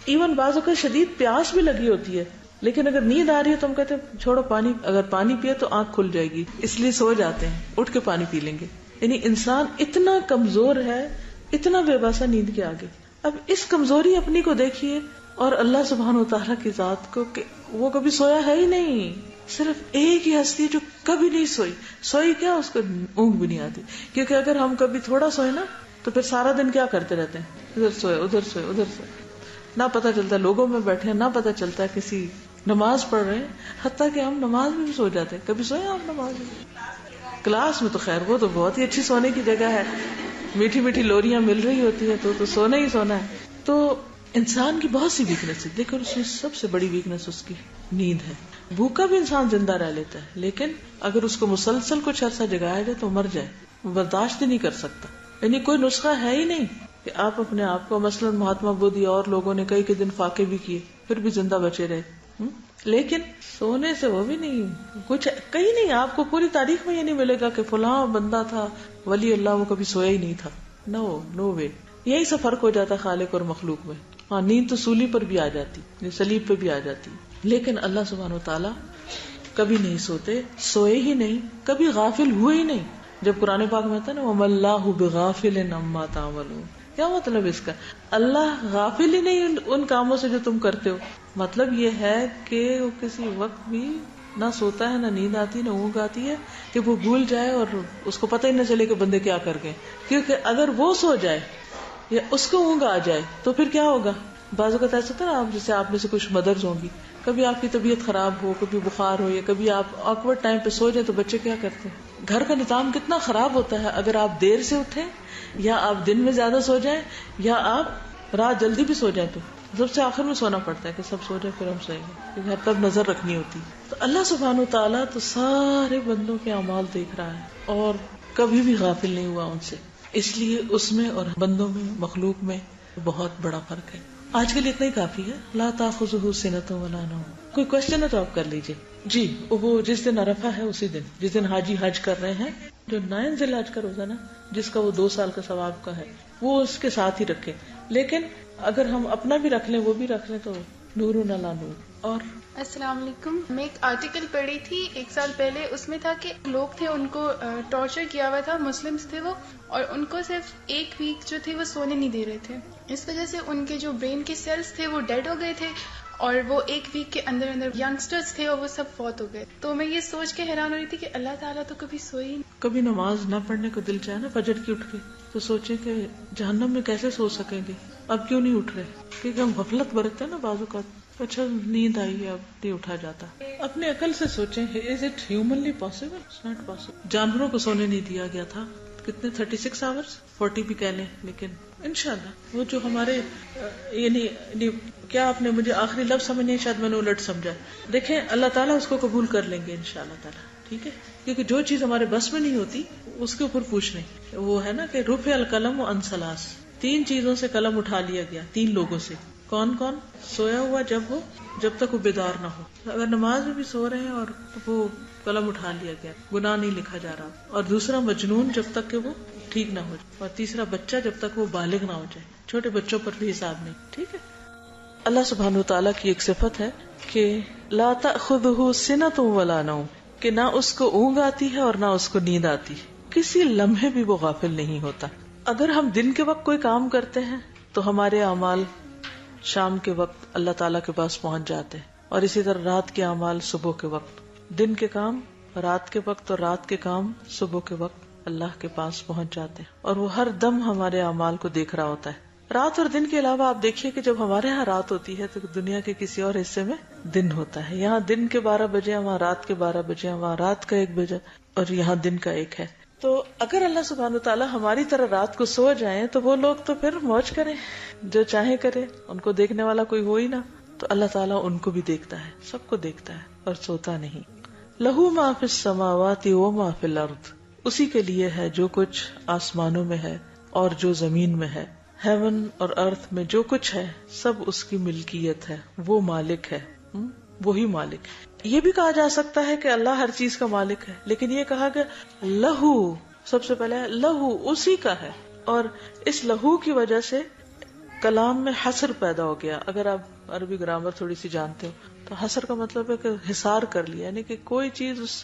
ایون بعض اوقات شدید پیاس بھی لگی ہوتی ہے، لیکن اگر نیند آ رہی ہے تو ہم کہتے ہیں چھوڑو پانی، اگر پانی پیے تو آنکھ کھل جائے گی، اس لیے سو جاتے ہیں، اٹھ کے پانی پی لیں گے. یعنی انسان اتنا کمزور ہے، اتنا بے باسا نیند کے آگے. اب اس کمزوری اپنی کو دیکھیے اور اللہ سبحانہ و تعالیٰ کی ذات کو کہ وہ کبھی سویا ہے ہی نہیں. صرف ایک ہی ہستی جو کبھی نہیں سوئی کیا اس کو اونگ بھی نہیں آتی. کیونکہ اگر ہم کبھی تھوڑا سوئے نا تو پھر سارا دن کیا کرتے رہتے ہیں، ادھر سوئے ادھر سوئے ادھر سوئے. نہ پتا چلتا لوگوں میں بیٹھے ہیں، نہ پتا چلتا کسی نماز پڑھ رہے ہیں، حتیٰ کہ ہم نماز میں بھی سو جاتے ہیں. کبھی سوئے آپ نماز میں؟ کلاس میں تو خیر وہ تو بہت ہی اچھی سونے کی جگہ ہے، میٹھی میٹھی لوریاں مل رہی ہوتی ہیں تو سونا ہی سونا ہے. تو انسان کی بہت سی ویکنیس ہے، لیکن اس میں سب سے بڑی ویکنیس اس کی نیند ہے. بھوکا بھی انسان زندہ رہ لیتا ہے، لیکن اگر اس کو مسلسل کچھ عرصہ جگایا جائے تو مر جائے، وہ برداشت ہی نہیں کر سکتا. یعنی کوئی نسخہ ہے ہی نہیں کہ آپ اپنے آپ کو، مثلاً مہاتما بدھ اور لوگوں نے کئی دن فاقے بھی کیے پھر بھی زندہ بچے رہے، لیکن سونے سے وہ بھی نہیں، کچھ کہیں نہیں. آپ کو پوری تاریخ میں یہ نہیں ملے گا کہ فلاں بندہ تھا ولی اللہ وہ کبھی سویا ہی نہیں تھا. نو وے. یہی سا فرق ہو جاتا خالق اور مخلوق میں. ہاں، نیند تو سولی پر بھی آ جاتی، سلیب پہ بھی آ جاتی، لیکن اللہ سبحانہ وتعالی کبھی نہیں سوتے، سوئے ہی نہیں، کبھی غافل ہوئے ہی نہیں. جب قرآن پاک میں آتا ہے نا وَمَا اللَّهُ بِغَافِلٍ عَمَّا تَعْمَلُونَ، کیا مطلب اس کا؟ اللہ غافل ہی نہیں ان کاموں سے جو تم کرتے ہو. مطلب یہ ہے کہ وہ کسی وقت بھی نہ سوتا ہے، نہ نیند آتی، نہ اونگ آتی ہے کہ وہ بھول جائے اور اس کو پتہ ہی نہ چلے کہ بندے کیا کر گئے. کیونکہ اگر وہ سو جائے یا اس کو اونگ آ جائے تو پھر کیا ہوگا؟ بعض اوقات ایسا ہوتا ہے نا، آپ جیسے آپ میں سے کچھ مدرز ہوں گی، کبھی آپ کی طبیعت خراب ہو، کبھی بخار ہو، یا کبھی آپ آکورڈ ٹائم پہ سو جائیں تو بچے کیا کرتے ہیں؟ گھر کا نظام کتنا خراب ہوتا ہے اگر آپ دیر سے اٹھیں یا آپ دن میں زیادہ سو جائیں یا آپ رات جلدی بھی سو جائیں تو سب سے آخر میں سونا پڑتا ہے کہ سب سو جائیں پھر ہم سوئیں گے، کیونکہ ہر طرف نظر رکھنی ہوتی. تو اللہ سبحانہ وتعالیٰ تو سارے بندوں کے اعمال دیکھ رہا ہے اور کبھی بھی غافل نہیں ہوا ان سے. اس لیے اس میں اور بندوں میں، مخلوق میں بہت بڑا فرق ہے. آج کے لیے اتنا ہی کافی ہے. لا تاخذہ سنۃ ولا نوم. کوئی کوشچن ہے تو آپ کر لیجیے. جی، وہ جس دن عرفہ ہے اسی دن، جس دن حاجی حج کر رہے ہیں، جو 9 ذی الحج کا روزہ نا، جس کا وہ 2 سال کا ثواب کا ہے، وہ اس کے ساتھ ہی رکھے. لیکن اگر ہم اپنا بھی رکھ لیں، وہ بھی رکھ لیں تو نور علی نور. اور السلام علیکم. میں ایک آرٹیکل پڑھی تھی 1 سال پہلے، اس میں تھا کہ لوگ تھے ان کو ٹارچر کیا ہوا تھا، مسلمز تھے وہ، اور ان کو صرف 1 ویک جو تھی وہ سونے نہیں دے رہے تھے. اس وجہ سے ان کے جو برین کے سیلز تھے وہ ڈیڈ ہو گئے تھے، اور وہ 1 ویک کے اندر ینگسٹرز تھے اور وہ سب فوت ہو گئے. تو میں یہ سوچ کے حیران ہو رہی تھی کہ اللہ تعالیٰ تو کبھی سوئی نہیں. کبھی نماز نہ پڑھنے کو دل چاہے نا فجر کی اٹھ کے، تو سوچیں کہ جہنم میں کیسے سو سکیں گے، اب کیوں نہیں اٹھ رہے؟ کیونکہ ہم غفلت برتتے ہیں نا بعض اوقات. اچھا نیند آئی ہے اب نہیں اٹھا جاتا. اپنے عقل سے سوچیں، is it humanly possible? It's not possible. جانوروں کو سونے نہیں دیا گیا تھا کتنے 36 آورس، 40 بھی کہہ لیں، لیکن انشاءاللہ وہ جو ہمارے یعنی کیا آپ نے مجھے آخری لفظ سمجھ نہیں، شاید میں نے الٹ سمجھا. دیکھیں اللہ تعالیٰ اس کو قبول کر لیں گے انشاءاللہ تعالیٰ، ٹھیک ہے؟ کیونکہ جو چیز ہمارے بس میں نہیں ہوتی اس کے اوپر پوچھ نہیں. وہ ہے نا کہ رفع القلم عن 3، 3 چیزوں سے قلم اٹھا لیا گیا، 3 لوگوں سے. کون کون؟ سویا ہوا جب تک وہ بیدار نہ ہو. اگر نماز میں بھی سو رہے ہیں اور وہ قلم اٹھا لیا گیا، گناہ نہیں لکھا جا رہا. اور دوسرا مجنون جب تک کہ وہ ٹھیک نہ ہو جائے، اور تیسرا بچہ جب تک وہ بالغ نہ ہو جائے. چھوٹے بچوں پر بھی حساب نہیں، ٹھیک ہے؟ اللہ سبحانہ وتعالیٰ کی ایک صفت ہے کہ لا تأخذہ سنۃ ولا نوم، کہ نہ اس کو اونگ آتی ہے اور نہ اس کو نیند آتی، کسی لمحے بھی وہ غافل نہیں ہوتا. اگر ہم دن کے وقت کوئی کام کرتے ہیں تو ہمارے اعمال شام کے وقت اللہ تعالیٰ کے پاس پہنچ جاتے ہیں، اور اسی طرح رات کے اعمال صبح کے وقت. دن کے کام رات کے وقت اور رات کے کام صبح کے وقت اللہ کے پاس پہنچ جاتے ہیں، اور وہ ہر دم ہمارے اعمال کو دیکھ رہا ہوتا ہے. رات اور دن کے علاوہ آپ دیکھیے کہ جب ہمارے ہاں رات ہوتی ہے تو دنیا کے کسی اور حصے میں دن ہوتا ہے. یہاں دن کے 12 بجے، وہاں رات کے 12 بجے، وہاں رات کا 1 بجے، اور یہاں دن کا 1 ہے. تو اگر اللہ سبحانہ وتعالیٰ ہماری طرح رات کو سو جائیں تو وہ لوگ تو پھر موج کریں، جو چاہے کرے، ان کو دیکھنے والا کوئی ہو ہی نہ. تو اللہ تعالیٰ ان کو بھی دیکھتا ہے، سب کو دیکھتا ہے اور سوتا نہیں. لہو ما فی السماوات و ما فی الارض، اسی کے لیے ہے جو کچھ آسمانوں میں ہے اور جو زمین میں ہے. ہیون اور ارتھ میں جو کچھ ہے سب اس کی ملکیت ہے، وہ مالک ہے، وہی مالک. یہ بھی کہا جا سکتا ہے کہ اللہ ہر چیز کا مالک ہے، لیکن یہ کہا کہ لہو، سب سے پہلے لہو اسی کا ہے. اور اس لہو کی وجہ سے کلام میں حصر پیدا ہو گیا. اگر آپ عربی گرامر تھوڑی سی جانتے ہو تو حصر کا مطلب ہے کہ حصار کر لیا، یعنی کہ کوئی چیز اس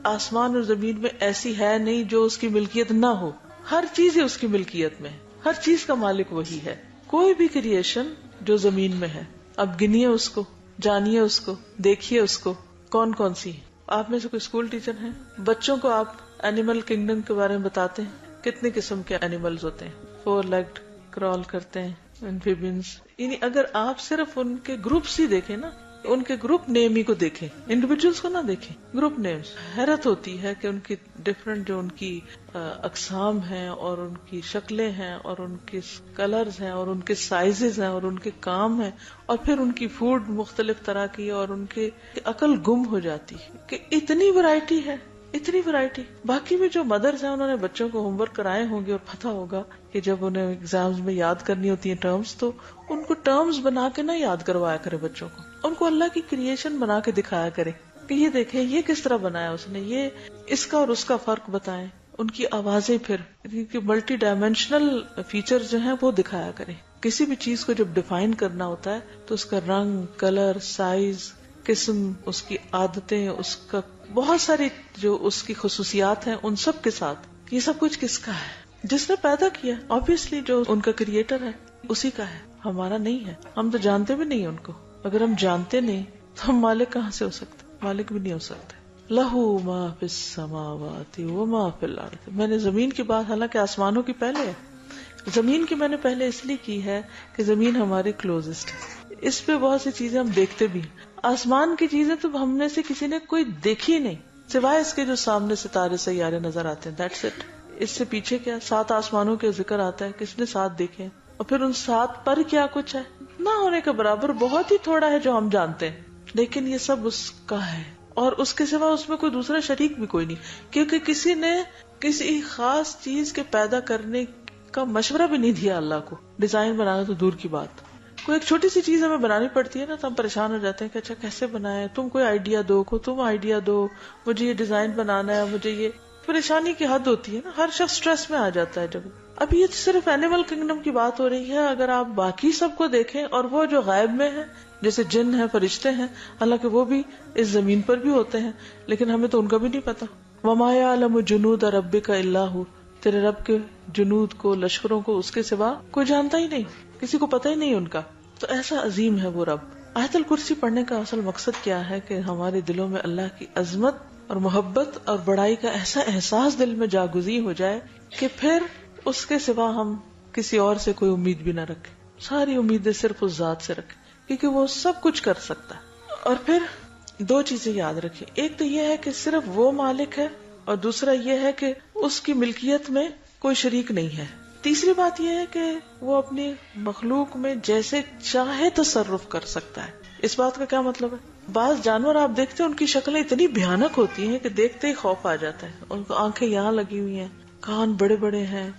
آسمان اور زمین میں ایسی ہے نہیں جو اس کی ملکیت نہ ہو. ہر چیز ہی اس کی ملکیت میں، ہر چیز کا مالک وہی ہے. کوئی بھی کریشن جو زمین میں ہے، اب گنیے اس کو، جانیے اس کو، دیکھیے اس کو، کون کون سی. آپ میں سے کوئی اسکول ٹیچر ہیں، بچوں کو آپ اینیمل کنگڈم کے بارے میں بتاتے ہیں، کتنے قسم کے اینیملز ہوتے ہیں، 4 لیگڈ کرال کرتے ہیں، ایمفیبینز. یعنی اگر آپ صرف ان کے گروپس ہی دیکھیں نا ان کے گروپ نیم ہی کو دیکھیں، انڈیویجولس کو نہ دیکھیں، گروپ نیمز. حیرت ہوتی ہے کہ ان کی ڈفرنٹ جو ان کی اقسام ہیں اور ان کی شکلیں ہیں اور ان کے کلرز ہیں اور ان کے سائزز ہیں اور ان کے کام ہیں اور پھر ان کی فوڈ مختلف طرح کی اور ان کی عقل گم ہو جاتی ہے کہ اتنی ورائٹی ہے، اتنی ورائٹی. باقی بھی جو مدرز ہیں انہوں نے بچوں کو ہوم ورک کرائے ہوں گے اور پتہ ہوگا کہ جب انہیں ایگزامز میں یاد کرنی ہوتی ہیں ٹرمز، تو ان کو ٹرمز بنا کے نہ یاد کروایا کرے بچوں کو، ان کو اللہ کی کریشن بنا کے دکھایا کرے کہ یہ دیکھیں یہ کس طرح بنایا اس نے، یہ اس کا اور اس کا فرق بتائیں. ان کی آوازیں پھر ملٹی ڈائمینشنل فیچر جو ہیں وہ دکھایا کرے. کسی بھی چیز کو جب ڈیفائن کرنا ہوتا ہے تو اس کا رنگ، کلر، سائز، قسم، اس کی عادتیں، اس کا بہت ساری جو اس کی خصوصیات ہیں ان سب کے ساتھ یہ سب کچھ کس کا ہے؟ جس نے پیدا کیا. آبویسلی جو ان کا کریٹر ہے اسی کا ہے، ہمارا نہیں ہے. ہم تو جانتے بھی نہیں ان کو. اگر ہم جانتے نہیں تو ہم مالک کہاں سے ہو سکتے؟ مالک بھی نہیں ہو سکتے. لہو ما فی السماوات وما فی الارض. میں نے زمین کی بات حالانکہ آسمانوں کی پہلے ہے، زمین کی میں نے پہلے اس لیے کی ہے کہ زمین ہماری کلوزسٹ ہے، اس پہ بہت سی چیزیں ہم دیکھتے بھی ہیں. آسمان کی چیزیں تو ہم میں سے کسی نے کوئی دیکھی نہیں سوائے اس کے جو سامنے ستارے سیارے نظر آتے ہیں. That's it. اس سے پیچھے کیا 7 آسمانوں کے ذکر آتا ہے، کس نے 7 دیکھے ہیں؟ اور پھر ان 7 پر کیا کچھ ہے؟ نہ ہونے کے برابر بہت ہی تھوڑا ہے جو ہم جانتے ہیں، لیکن یہ سب اس کا ہے اور اس کے سوا اس میں کوئی دوسرا شریک بھی کوئی نہیں، کیونکہ کسی نے کسی خاص چیز کے پیدا کرنے کا مشورہ بھی نہیں دیا اللہ کو. ڈیزائن بنانا تو دور کی بات، کوئی ایک چھوٹی سی چیز ہمیں بنانی پڑتی ہے نا تو ہم پریشان ہو جاتے ہیں کہ اچھا کیسے بنائے، تم کوئی آئیڈیا دو، تم آئیڈیا دو، مجھے یہ ڈیزائن بنانا ہے، مجھے یہ پریشانی کی حد ہوتی ہے نا. ہر شخص سٹریس میں آ جاتا ہے جب. اب یہ صرف اینیمل کنگڈم کی بات ہو رہی ہے. اگر آپ باقی سب کو دیکھیں اور وہ جو غائب میں ہے جیسے جن ہیں، فرشتے ہیں، حالانکہ وہ بھی اس زمین پر بھی ہوتے ہیں لیکن ہمیں تو ان کا بھی نہیں پتا. وما یعلم جنود ربک الا ھو. تیرے رب کے جنود کو، لشکروں کو اس کے سوا کوئی جانتا ہی نہیں، کسی کو پتہ ہی نہیں ان کا. تو ایسا عظیم ہے وہ رب. آیت الکرسی پڑھنے کا اصل مقصد کیا ہے کہ ہمارے دلوں میں اللہ کی عظمت اور محبت اور بڑائی کا ایسا احساس دل میں جاگزی ہو جائے کہ پھر اس کے سوا ہم کسی اور سے کوئی امید بھی نہ رکھیں. ساری امیدیں صرف اس ذات سے رکھیں کیونکہ وہ سب کچھ کر سکتا ہے. اور پھر 2 چیزیں یاد رکھیں. ایک تو یہ ہے کہ صرف وہ مالک ہے اور دوسرا یہ ہے کہ اس کی ملکیت میں کوئی شریک نہیں ہے. تیسری بات یہ ہے کہ وہ اپنی مخلوق میں جیسے چاہے تصرف کر سکتا ہے. اس بات کا کیا مطلب ہے؟ بعض جانور آپ دیکھتے ہیں ان کی شکلیں اتنی بھیانک ہوتی ہیں کہ دیکھتے ہی خوف آ جاتا ہے. ان کو آنکھیں یہاں لگی ہوئی ہیں، کان بڑے بڑے ہیں،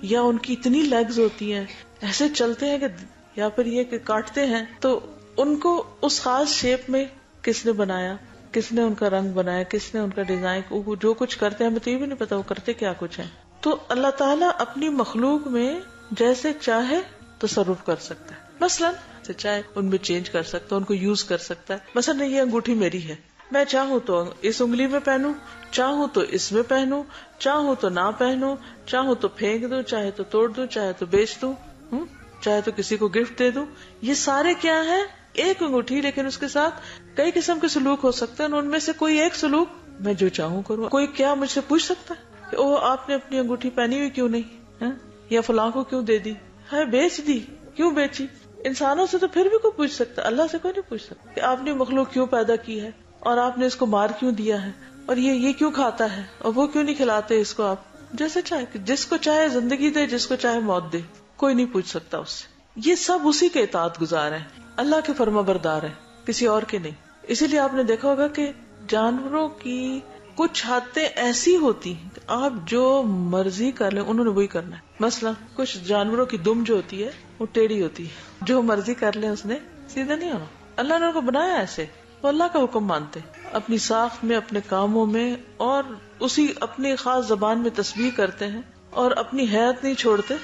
یا ان کی اتنی لیگز ہوتی ہیں، ایسے چلتے ہیں کہ، یا پھر یہ کہ کاٹتے ہیں. تو ان کو اس خاص شیپ میں کس نے بنایا، کس نے ان کا رنگ بنایا، کس نے ان کا ڈیزائن، جو کچھ کرتے ہیں ہمیں تو یہ بھی نہیں پتا وہ کرتے کیا کچھ ہے. تو اللہ تعالیٰ اپنی مخلوق میں جیسے چاہے تصرف کر سکتا ہے. مثلا چاہے ان میں چینج کر سکتا ہے، ان کو یوز کر سکتا ہے. مثلا یہ انگوٹھی میری ہے، میں چاہوں تو اس انگلی میں پہنوں، چاہوں تو اس میں پہنوں، چاہوں تو نہ پہنوں، چاہوں تو پھینک دوں، چاہے تو توڑ دوں، چاہے تو بیچ دوں، چاہے تو کسی کو گفٹ دے دوں. یہ سارے کیا ہے؟ ایک انگوٹھی، لیکن اس کے ساتھ کئی قسم کے سلوک ہو سکتے ہیں. ان میں سے کوئی ایک سلوک میں جو چاہوں کروں. کوئی کیا مجھ سے پوچھ سکتا ہے کہ او آپ نے اپنی انگوٹھی پہنی ہوئی کیوں نہیں، یا فلاں کو کیوں دے دی، ہے بیچ دی، کیوں بیچی؟ انسانوں سے تو پھر بھی کوئی پوچھ سکتا، اللہ سے کوئی نہیں پوچھ سکتا کہ آپ نے مخلوق کیوں پیدا کی ہے اور آپ نے اس کو مار کیوں دیا ہے اور یہ کیوں کھاتا ہے اور وہ کیوں نہیں کھلاتے اس کو. آپ جیسے چاہے، جس کو چاہے زندگی دے، جس کو چاہے موت دے، کوئی نہیں پوچھ سکتا اس سے. یہ سب اسی کے اطاعت گزار ہیں، اللہ کے فرما بردار ہیں، کسی اور کے نہیں. اسی لیے آپ نے دیکھا ہوگا کہ جانوروں کی کچھ حدیں ایسی ہوتی ہیں کہ آپ جو مرضی کر لیں انہوں نے وہی کرنا ہے. مثلا کچھ جانوروں کی دم جو ہوتی ہے وہ ٹیڑھی ہوتی ہے، جو مرضی کر لیں اس نے سیدھا نہیں ہونا. اللہ نے ان کو بنایا ایسے، وہ اللہ کا حکم مانتے اپنی ساخت میں، اپنے کاموں میں، اور اسی اپنی خاص زبان میں تسبیح کرتے ہیں اور اپنی حیات نہیں چھوڑتے،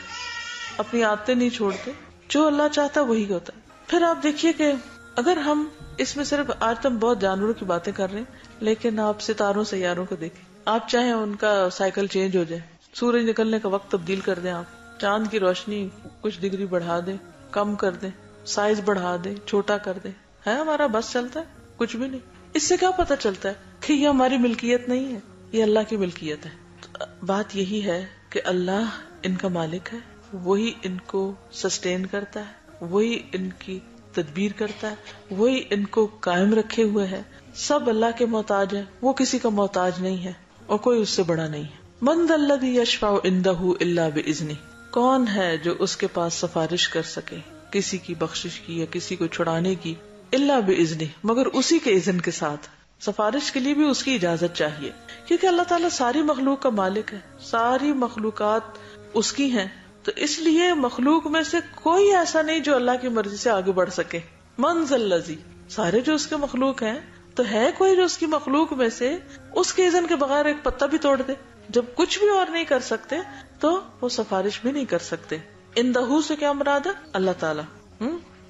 اپنی عادتیں نہیں چھوڑتے. جو اللہ چاہتا وہی ہوتا ہے. پھر آپ دیکھیے کہ اگر ہم اس میں صرف آج تم بہت جانوروں کی باتیں کر رہے ہیں، لیکن آپ ستاروں سیاروں کو دیکھیں. آپ چاہیں ان کا سائیکل چینج ہو جائے، سورج نکلنے کا وقت تبدیل کر دیں، آپ چاند کی روشنی کچھ ڈگری بڑھا دیں، کم کر دیں، سائز بڑھا دیں، چھوٹا کر دیں، ہے ہمارا بس چلتا ہے؟ کچھ بھی نہیں. اس سے کیا پتا چلتا ہے کہ یہ ہماری ملکیت نہیں ہے، یہ اللہ کی ملکیت ہے. بات یہی ہے کہ اللہ ان کا مالک ہے، وہی ان کو سسٹین کرتا ہے، وہی ان کی تدبیر کرتا ہے، وہی ان کو قائم رکھے ہوئے ہے. سب اللہ کے محتاج ہیں، وہ کسی کا محتاج نہیں ہے اور کوئی اس سے بڑا نہیں ہے. من ذا الذی یشفع عندہ الا باذنہ، کون ہے جو اس کے پاس سفارش کر سکے کسی کی بخشش کی یا کسی کو چھڑانے کی، الا باذنہ، مگر اسی کے اذن کے ساتھ. سفارش کے لیے بھی اس کی اجازت چاہیے، کیونکہ اللہ تعالیٰ ساری مخلوق کا مالک ہے، ساری مخلوقات اس کی ہیں، تو اس لیے مخلوق میں سے کوئی ایسا نہیں جو اللہ کی مرضی سے آگے بڑھ سکے. من ذا الذی، سارے جو اس کے مخلوق ہیں، تو ہے کوئی جو اس کی مخلوق میں سے اس کے اذن کے بغیر ایک پتا بھی توڑ دے؟ جب کچھ بھی اور نہیں کر سکتے تو وہ سفارش بھی نہیں کر سکتے. اندہ سے کیا مراد ہے؟ اللہ تعالیٰ.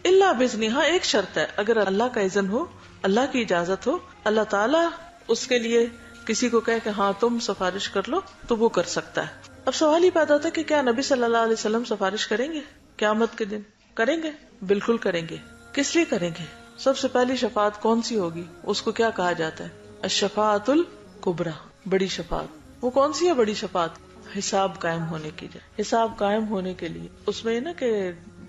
الا باذنہ، ہاں ایک شرط ہے، اگر اللہ کا اذن ہو، اللہ کی اجازت ہو، اللہ تعالیٰ اس کے لیے کسی کو کہے کہ ہاں تم سفارش کر لو، تو وہ کر سکتا ہے. اب سوال ہی پیدا ہوتا ہے کہ کیا نبی صلی اللہ علیہ وسلم سفارش کریں گے قیامت کے دن؟ کریں گے، بالکل کریں گے. کس لیے کریں گے؟ سب سے پہلی شفاعت کون سی ہوگی؟ اس کو کیا کہا جاتا ہے؟ الشفاعت الکبریٰ، بڑی شفاعت. وہ کون سی ہے بڑی شفاعت؟ حساب قائم ہونے کی. حساب قائم ہونے کے لیے اس میں نا کہ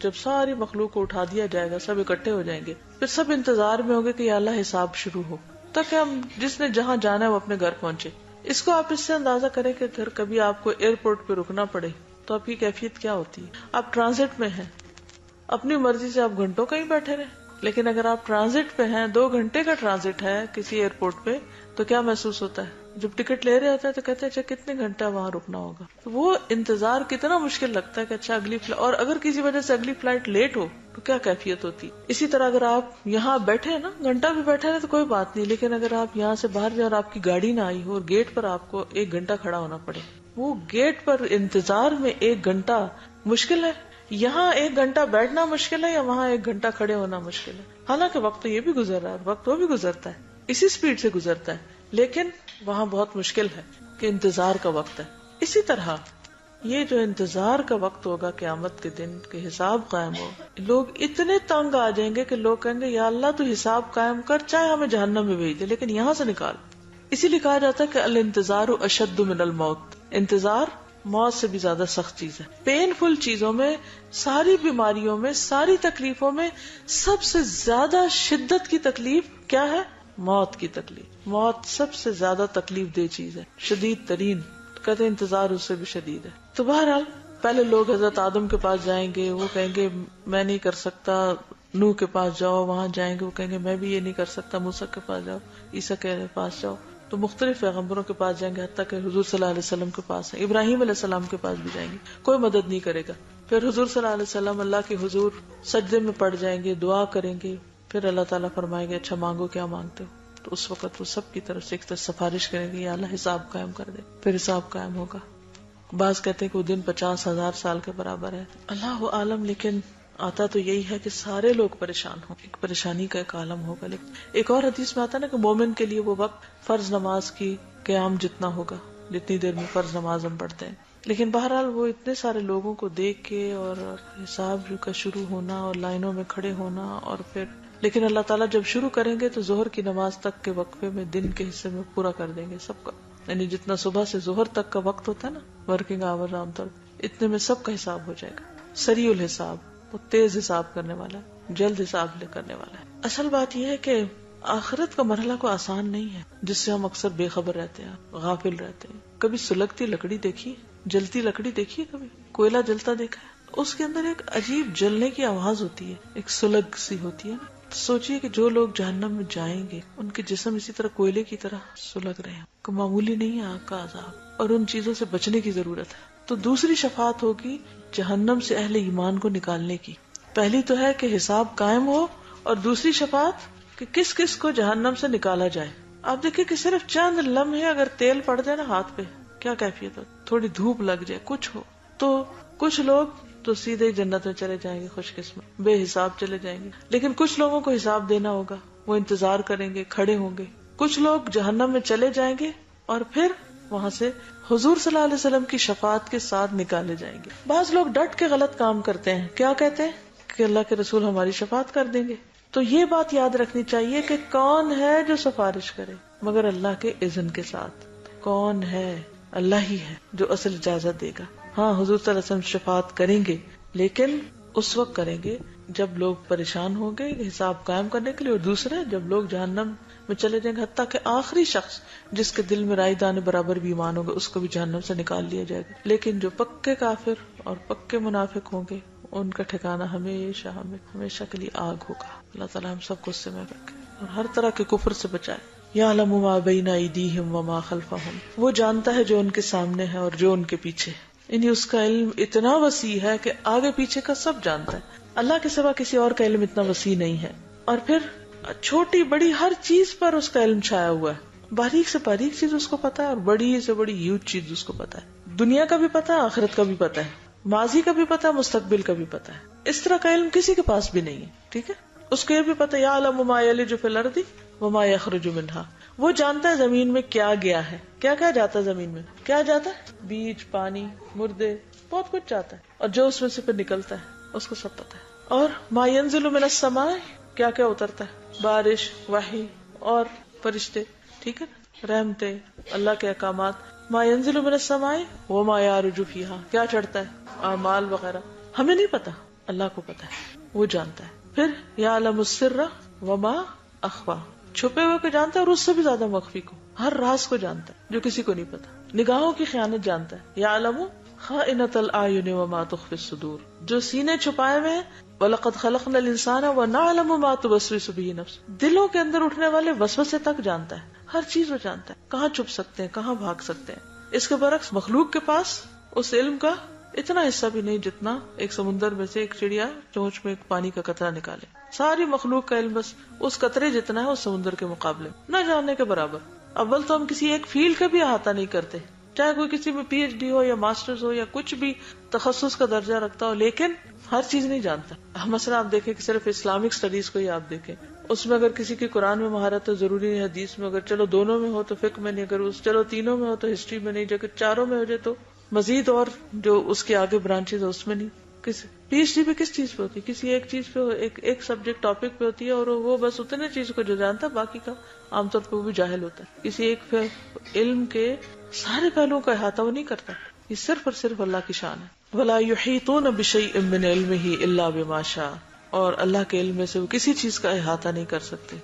جب ساری مخلوق کو اٹھا دیا جائے گا، سب اکٹھے ہو جائیں گے، پھر سب انتظار میں ہوں گے کہ یا اللہ حساب شروع ہو تاکہ ہم جس نے جہاں جانا ہے وہ اپنے گھر پہنچے. اس کو آپ اس سے اندازہ کریں کہ اگر کبھی آپ کو ایئرپورٹ پہ رکنا پڑے تو آپ کی کیفیت کیا ہوتی ہے. آپ ٹرانزٹ میں ہیں، اپنی مرضی سے آپ گھنٹوں کہیں بیٹھے رہے، لیکن اگر آپ ٹرانزٹ پہ ہیں، 2 گھنٹے کا ٹرانزٹ ہے کسی ایئرپورٹ پہ، تو کیا محسوس ہوتا ہے؟ جب ٹکٹ لے رہے ہوتے ہیں تو کہتے ہیں اچھا کتنے گھنٹہ وہاں رکنا ہوگا. تو وہ انتظار کتنا مشکل لگتا ہے کہ اچھا اگلی فلائٹ، اور اگر کسی وجہ سے اگلی فلائٹ لیٹ ہو تو کیا کیفیت ہوتی. اسی طرح اگر آپ یہاں بیٹھے ہیں نا، گھنٹہ بھی بیٹھے ہیں تو کوئی بات نہیں، لیکن اگر آپ یہاں سے باہر جائیں اور آپ کی گاڑی نہ آئی ہو اور گیٹ پر آپ کو 1 گھنٹہ کھڑا ہونا پڑے، وہ گیٹ پر انتظار میں 1 گھنٹہ مشکل ہے. یہاں 1 گھنٹہ بیٹھنا مشکل ہے یا وہاں 1 گھنٹہ کھڑے ہونا مشکل ہے؟ حالانکہ وقت تو یہ بھی گزر رہا ہے، وقت وہ بھی گزرتا ہے، اسی سپیڈ سے گزرتا ہے، لیکن وہاں بہت مشکل ہے کہ انتظار کا وقت ہے. اسی طرح یہ جو انتظار کا وقت ہوگا قیامت کے دن کہ حساب قائم ہو، لوگ اتنے تنگ آ جائیں گے کہ لوگ کہیں گے یا اللہ تو حساب قائم کر، چاہے ہمیں جہنم میں بھیج دے لیکن یہاں سے نکال. اسی لیے کہا جاتا ہے کہ الانتظار اشد من الموت، انتظار موت سے بھی زیادہ سخت چیز ہے. پین فل چیزوں میں، ساری بیماریوں میں، ساری تکلیفوں میں سب سے زیادہ شدت کی تکلیف کیا ہے؟ موت کی تکلیف. موت سب سے زیادہ تکلیف دہ چیز ہے، شدید ترین. کہتے انتظار اس سے بھی شدید ہے. تو بہرحال پہلے لوگ حضرت آدم کے پاس جائیں گے، وہ کہیں گے میں نہیں کر سکتا. نوح کے پاس جاؤ، وہاں جائیں گے، وہ کہیں گے میں بھی یہ نہیں کر سکتا. موسیٰ کے پاس جاؤ، عیسیٰ کے پاس جاؤ. تو مختلف پیغمبروں کے پاس جائیں گے، حتیٰ کہ حضور صلی اللہ علیہ وسلم کے پاس ہیں، ابراہیم علیہ السلام کے پاس بھی جائیں گے، کوئی مدد نہیں کرے گا. پھر حضور صلی اللہ علیہ وسلم اللہ کے حضور سجدے میں پڑ جائیں گے، دعا کریں گے، پھر اللہ تعالیٰ فرمائے گے اچھا مانگو کیا مانگتے ہو. تو اس وقت وہ سب کی طرف سے ایک طرف سفارش کریں گے یا اللہ حساب قائم کر دے. پھر حساب قائم ہوگا. بعض کہتے ہیں کہ وہ دن 50,000 سال کے برابر ہے، اللہ عالم. لیکن آتا تو یہی ہے کہ سارے لوگ پریشان ہوں، ایک پریشانی کا ایک عالم ہوگا. لیکن ایک اور حدیث میں آتا ہے نا کہ مومن کے لیے وہ وقت فرض نماز کی قیام جتنا ہوگا، جتنی دیر میں فرض نماز ہم پڑھتے ہیں. لیکن بہرحال وہ اتنے سارے لوگوں کو دیکھ کے اور حساب کا شروع ہونا اور لائنوں میں کھڑے ہونا، اور پھر لیکن اللہ تعالیٰ جب شروع کریں گے تو ظہر کی نماز تک کے وقفے میں دن کے حصے میں پورا کر دیں گے سب کا. یعنی جتنا صبح سے ظہر تک کا وقت ہوتا ہے نا، ورکنگ آور عام طور اتنے میں سب کا حساب ہو جائے گا. سریع الحساب، وہ تیز حساب کرنے والا ہے، جلد حساب کرنے والا ہے. اصل بات یہ ہے کہ آخرت کا مرحلہ کو آسان نہیں ہے، جس سے ہم اکثر بے خبر رہتے ہیں، غافل رہتے ہیں. کبھی سلگتی لکڑی دیکھی، جلتی لکڑی دیکھی، کبھی کوئلہ جلتا دیکھا ہے؟ اس کے اندر ایک عجیب جلنے کی آواز ہوتی ہے، ایک سلگ سی ہوتی ہے. سوچئے کہ جو لوگ جہنم میں جائیں گے ان کے جسم اسی طرح کوئلے کی طرح سلگ رہے ہیں. کوئی معمولی نہیں ہے آگ کا عذاب، اور ان چیزوں سے بچنے کی ضرورت ہے. تو دوسری شفاعت ہوگی جہنم سے اہل ایمان کو نکالنے کی. پہلی تو ہے کہ حساب قائم ہو، اور دوسری شفاعت کہ کس کس کو جہنم سے نکالا جائے. آپ دیکھیں کہ صرف چند لمحے اگر تیل پڑ جائے نا ہاتھ پہ، کیا کیفیت ہو، تھوڑی دھوپ لگ جائے، کچھ ہو، تو کچھ لوگ تو سیدھے جنت میں چلے جائیں گے، خوش قسمت، بے حساب چلے جائیں گے. لیکن کچھ لوگوں کو حساب دینا ہوگا، وہ انتظار کریں گے، کھڑے ہوں گے. کچھ لوگ جہنم میں چلے جائیں گے اور پھر وہاں سے حضور صلی اللہ علیہ وسلم کی شفاعت کے ساتھ نکالے جائیں گے. بعض لوگ ڈٹ کے غلط کام کرتے ہیں. کیا کہتے ہیں؟ کہ اللہ کے رسول ہماری شفاعت کر دیں گے. تو یہ بات یاد رکھنی چاہیے کہ کون ہے جو سفارش کرے مگر اللہ کے اذن کے ساتھ. کون ہے؟ اللہ ہی ہے جو اصل اجازت دے گا. ہاں حضور صلی اللہ علیہ وسلم شفاعت کریں گے، لیکن اس وقت کریں گے جب لوگ پریشان ہوں گے حساب قائم کرنے کے لیے، اور دوسرے جب لوگ جہنم میں چلے جائیں گے، حتیٰ کہ آخری شخص جس کے دل میں رائی دانے برابر بھی ایمان ہوگا اس کو بھی جہنم سے نکال لیا جائے گا. لیکن جو پکے کافر اور پکے منافق ہوں گے ان کا ٹھکانہ ہمیشہ ہمیشہ کے لیے آگ ہوگا. اللہ تعالیٰ ہم سب کو اس سے محفوظ رکھے اور ہر طرح کے کفر سے بچائے. یعلم ما بین ایدیہم وما خلفہم، وہ جانتا ہے جو ان کے سامنے ہے اور جو ان کے پیچھے. یعنی اس کا علم اتنا وسیع ہے کہ آگے پیچھے کا سب جانتا ہے. اللہ کے سوا کسی اور کا علم اتنا وسیع نہیں ہے. اور پھر چھوٹی بڑی ہر چیز پر اس کا علم چھایا ہوا ہے. باریک سے باریک چیز اس کو پتا ہے اور بڑی سے بڑی ہیوج چیز اس کو پتا ہے. دنیا کا بھی پتا ہے، آخرت کا بھی پتا ہے، ماضی کا بھی پتا ہے، مستقبل کا بھی پتا ہے. اس طرح کا علم کسی کے پاس بھی نہیں ہے. ٹھیک ہے، اس کو یہ بھی پتا یعلم ما یلج فی الارض وما یخرج منہا، وہ جانتا ہے زمین میں کیا گیا ہے، کیا کیا جاتا ہے زمین میں، کیا جاتا ہے، بیج، پانی، مردے، بہت کچھ جاتا ہے، اور جو اس میں سے پھر نکلتا ہے اس کو سب پتا ہے. اور ما ینزل من السماء، کیا کیا اترتا ہے، بارش، وحی اور فرشتے. ٹھیک ہے، رحمتیں، اللہ کے احکامات. ما ینزل من السماء وما یعرج فیہا، کیا چڑھتا ہے، اعمال وغیرہ. ہمیں نہیں پتا، اللہ کو پتا ہے، وہ جانتا ہے. پھر یعلم السر وما اخفا، چھپے ہوئے کو جانتا ہے اور اس سے بھی زیادہ مخفی کو، ہر راز کو جانتا ہے جو کسی کو نہیں پتا. نگاہوں کی خیانت جانتا ہے. یعلم خائنۃ الاعین وما تخفی الصدور، جو سینے چھپائے ہوئے ہیں. وَلَقَدْ خَلَقْنَا الْإِنسَانَ وَنَعْلَمُ مَا تُوَسْوِسُ بِهِ نَفْسُهُ، دلوں کے اندر اٹھنے والے وسوسے تک جانتا ہے. ہر چیز وہ جانتا ہے، کہاں چھپ سکتے ہیں، کہاں بھاگ سکتے ہیں. اس کے برعکس مخلوق کے پاس اس علم کا اتنا حصہ بھی نہیں جتنا ایک سمندر میں سے ایک چڑیا چونچ میں ایک پانی کا قطرہ نکالے. ساری مخلوق کا علم بس اس قطرے جتنا ہے اس سمندر کے مقابلے نہ جاننے کے برابر. اول تو ہم کسی ایک فیلڈ کا بھی احاطہ نہیں کرتے، چاہے کوئی کسی میں پی ایچ ڈی ہو یا ماسٹرز ہو یا کچھ بھی تخصص کا درجہ رکھتا ہو، لیکن ہر چیز نہیں جانتا. مثلا آپ دیکھیں کہ صرف اسلامک اسٹڈیز کو ہی آپ دیکھیں، اس میں اگر کسی کی قرآن میں مہارت تو ضروری نہیں، حدیث میں اگر چلو دونوں میں ہو تو فقہ میں نہیں، اگر چلو تینوں میں ہو تو ہسٹری میں نہیں، اگر چاروں میں ہو جائے تو مزید اور جو اس کے آگے برانچز ہے اس میں نہیں. پی ایچ ڈی پہ کس چیز پہ ہوتی ہے، کسی ایک چیز پہ ایک سبجیکٹ ٹاپک پہ ہوتی ہے اور وہ بس اتنے چیز کو جو جانتا ہے، باقی کا عام طور پہ وہ بھی جاہل ہوتا ہے. کسی ایک علم کے سارے پہلوؤں کا احاطہ وہ نہیں کرتا. یہ صرف اور صرف اللہ کی شان ہے. وَلَا يُحِيطُونَ بِشَيْءٍ مِّنْ عِلْمِهِ إِلَّا بِمَا شَاءَ، اور اللہ کے علم میں سے وہ کسی چیز کا احاطہ نہیں کر سکتے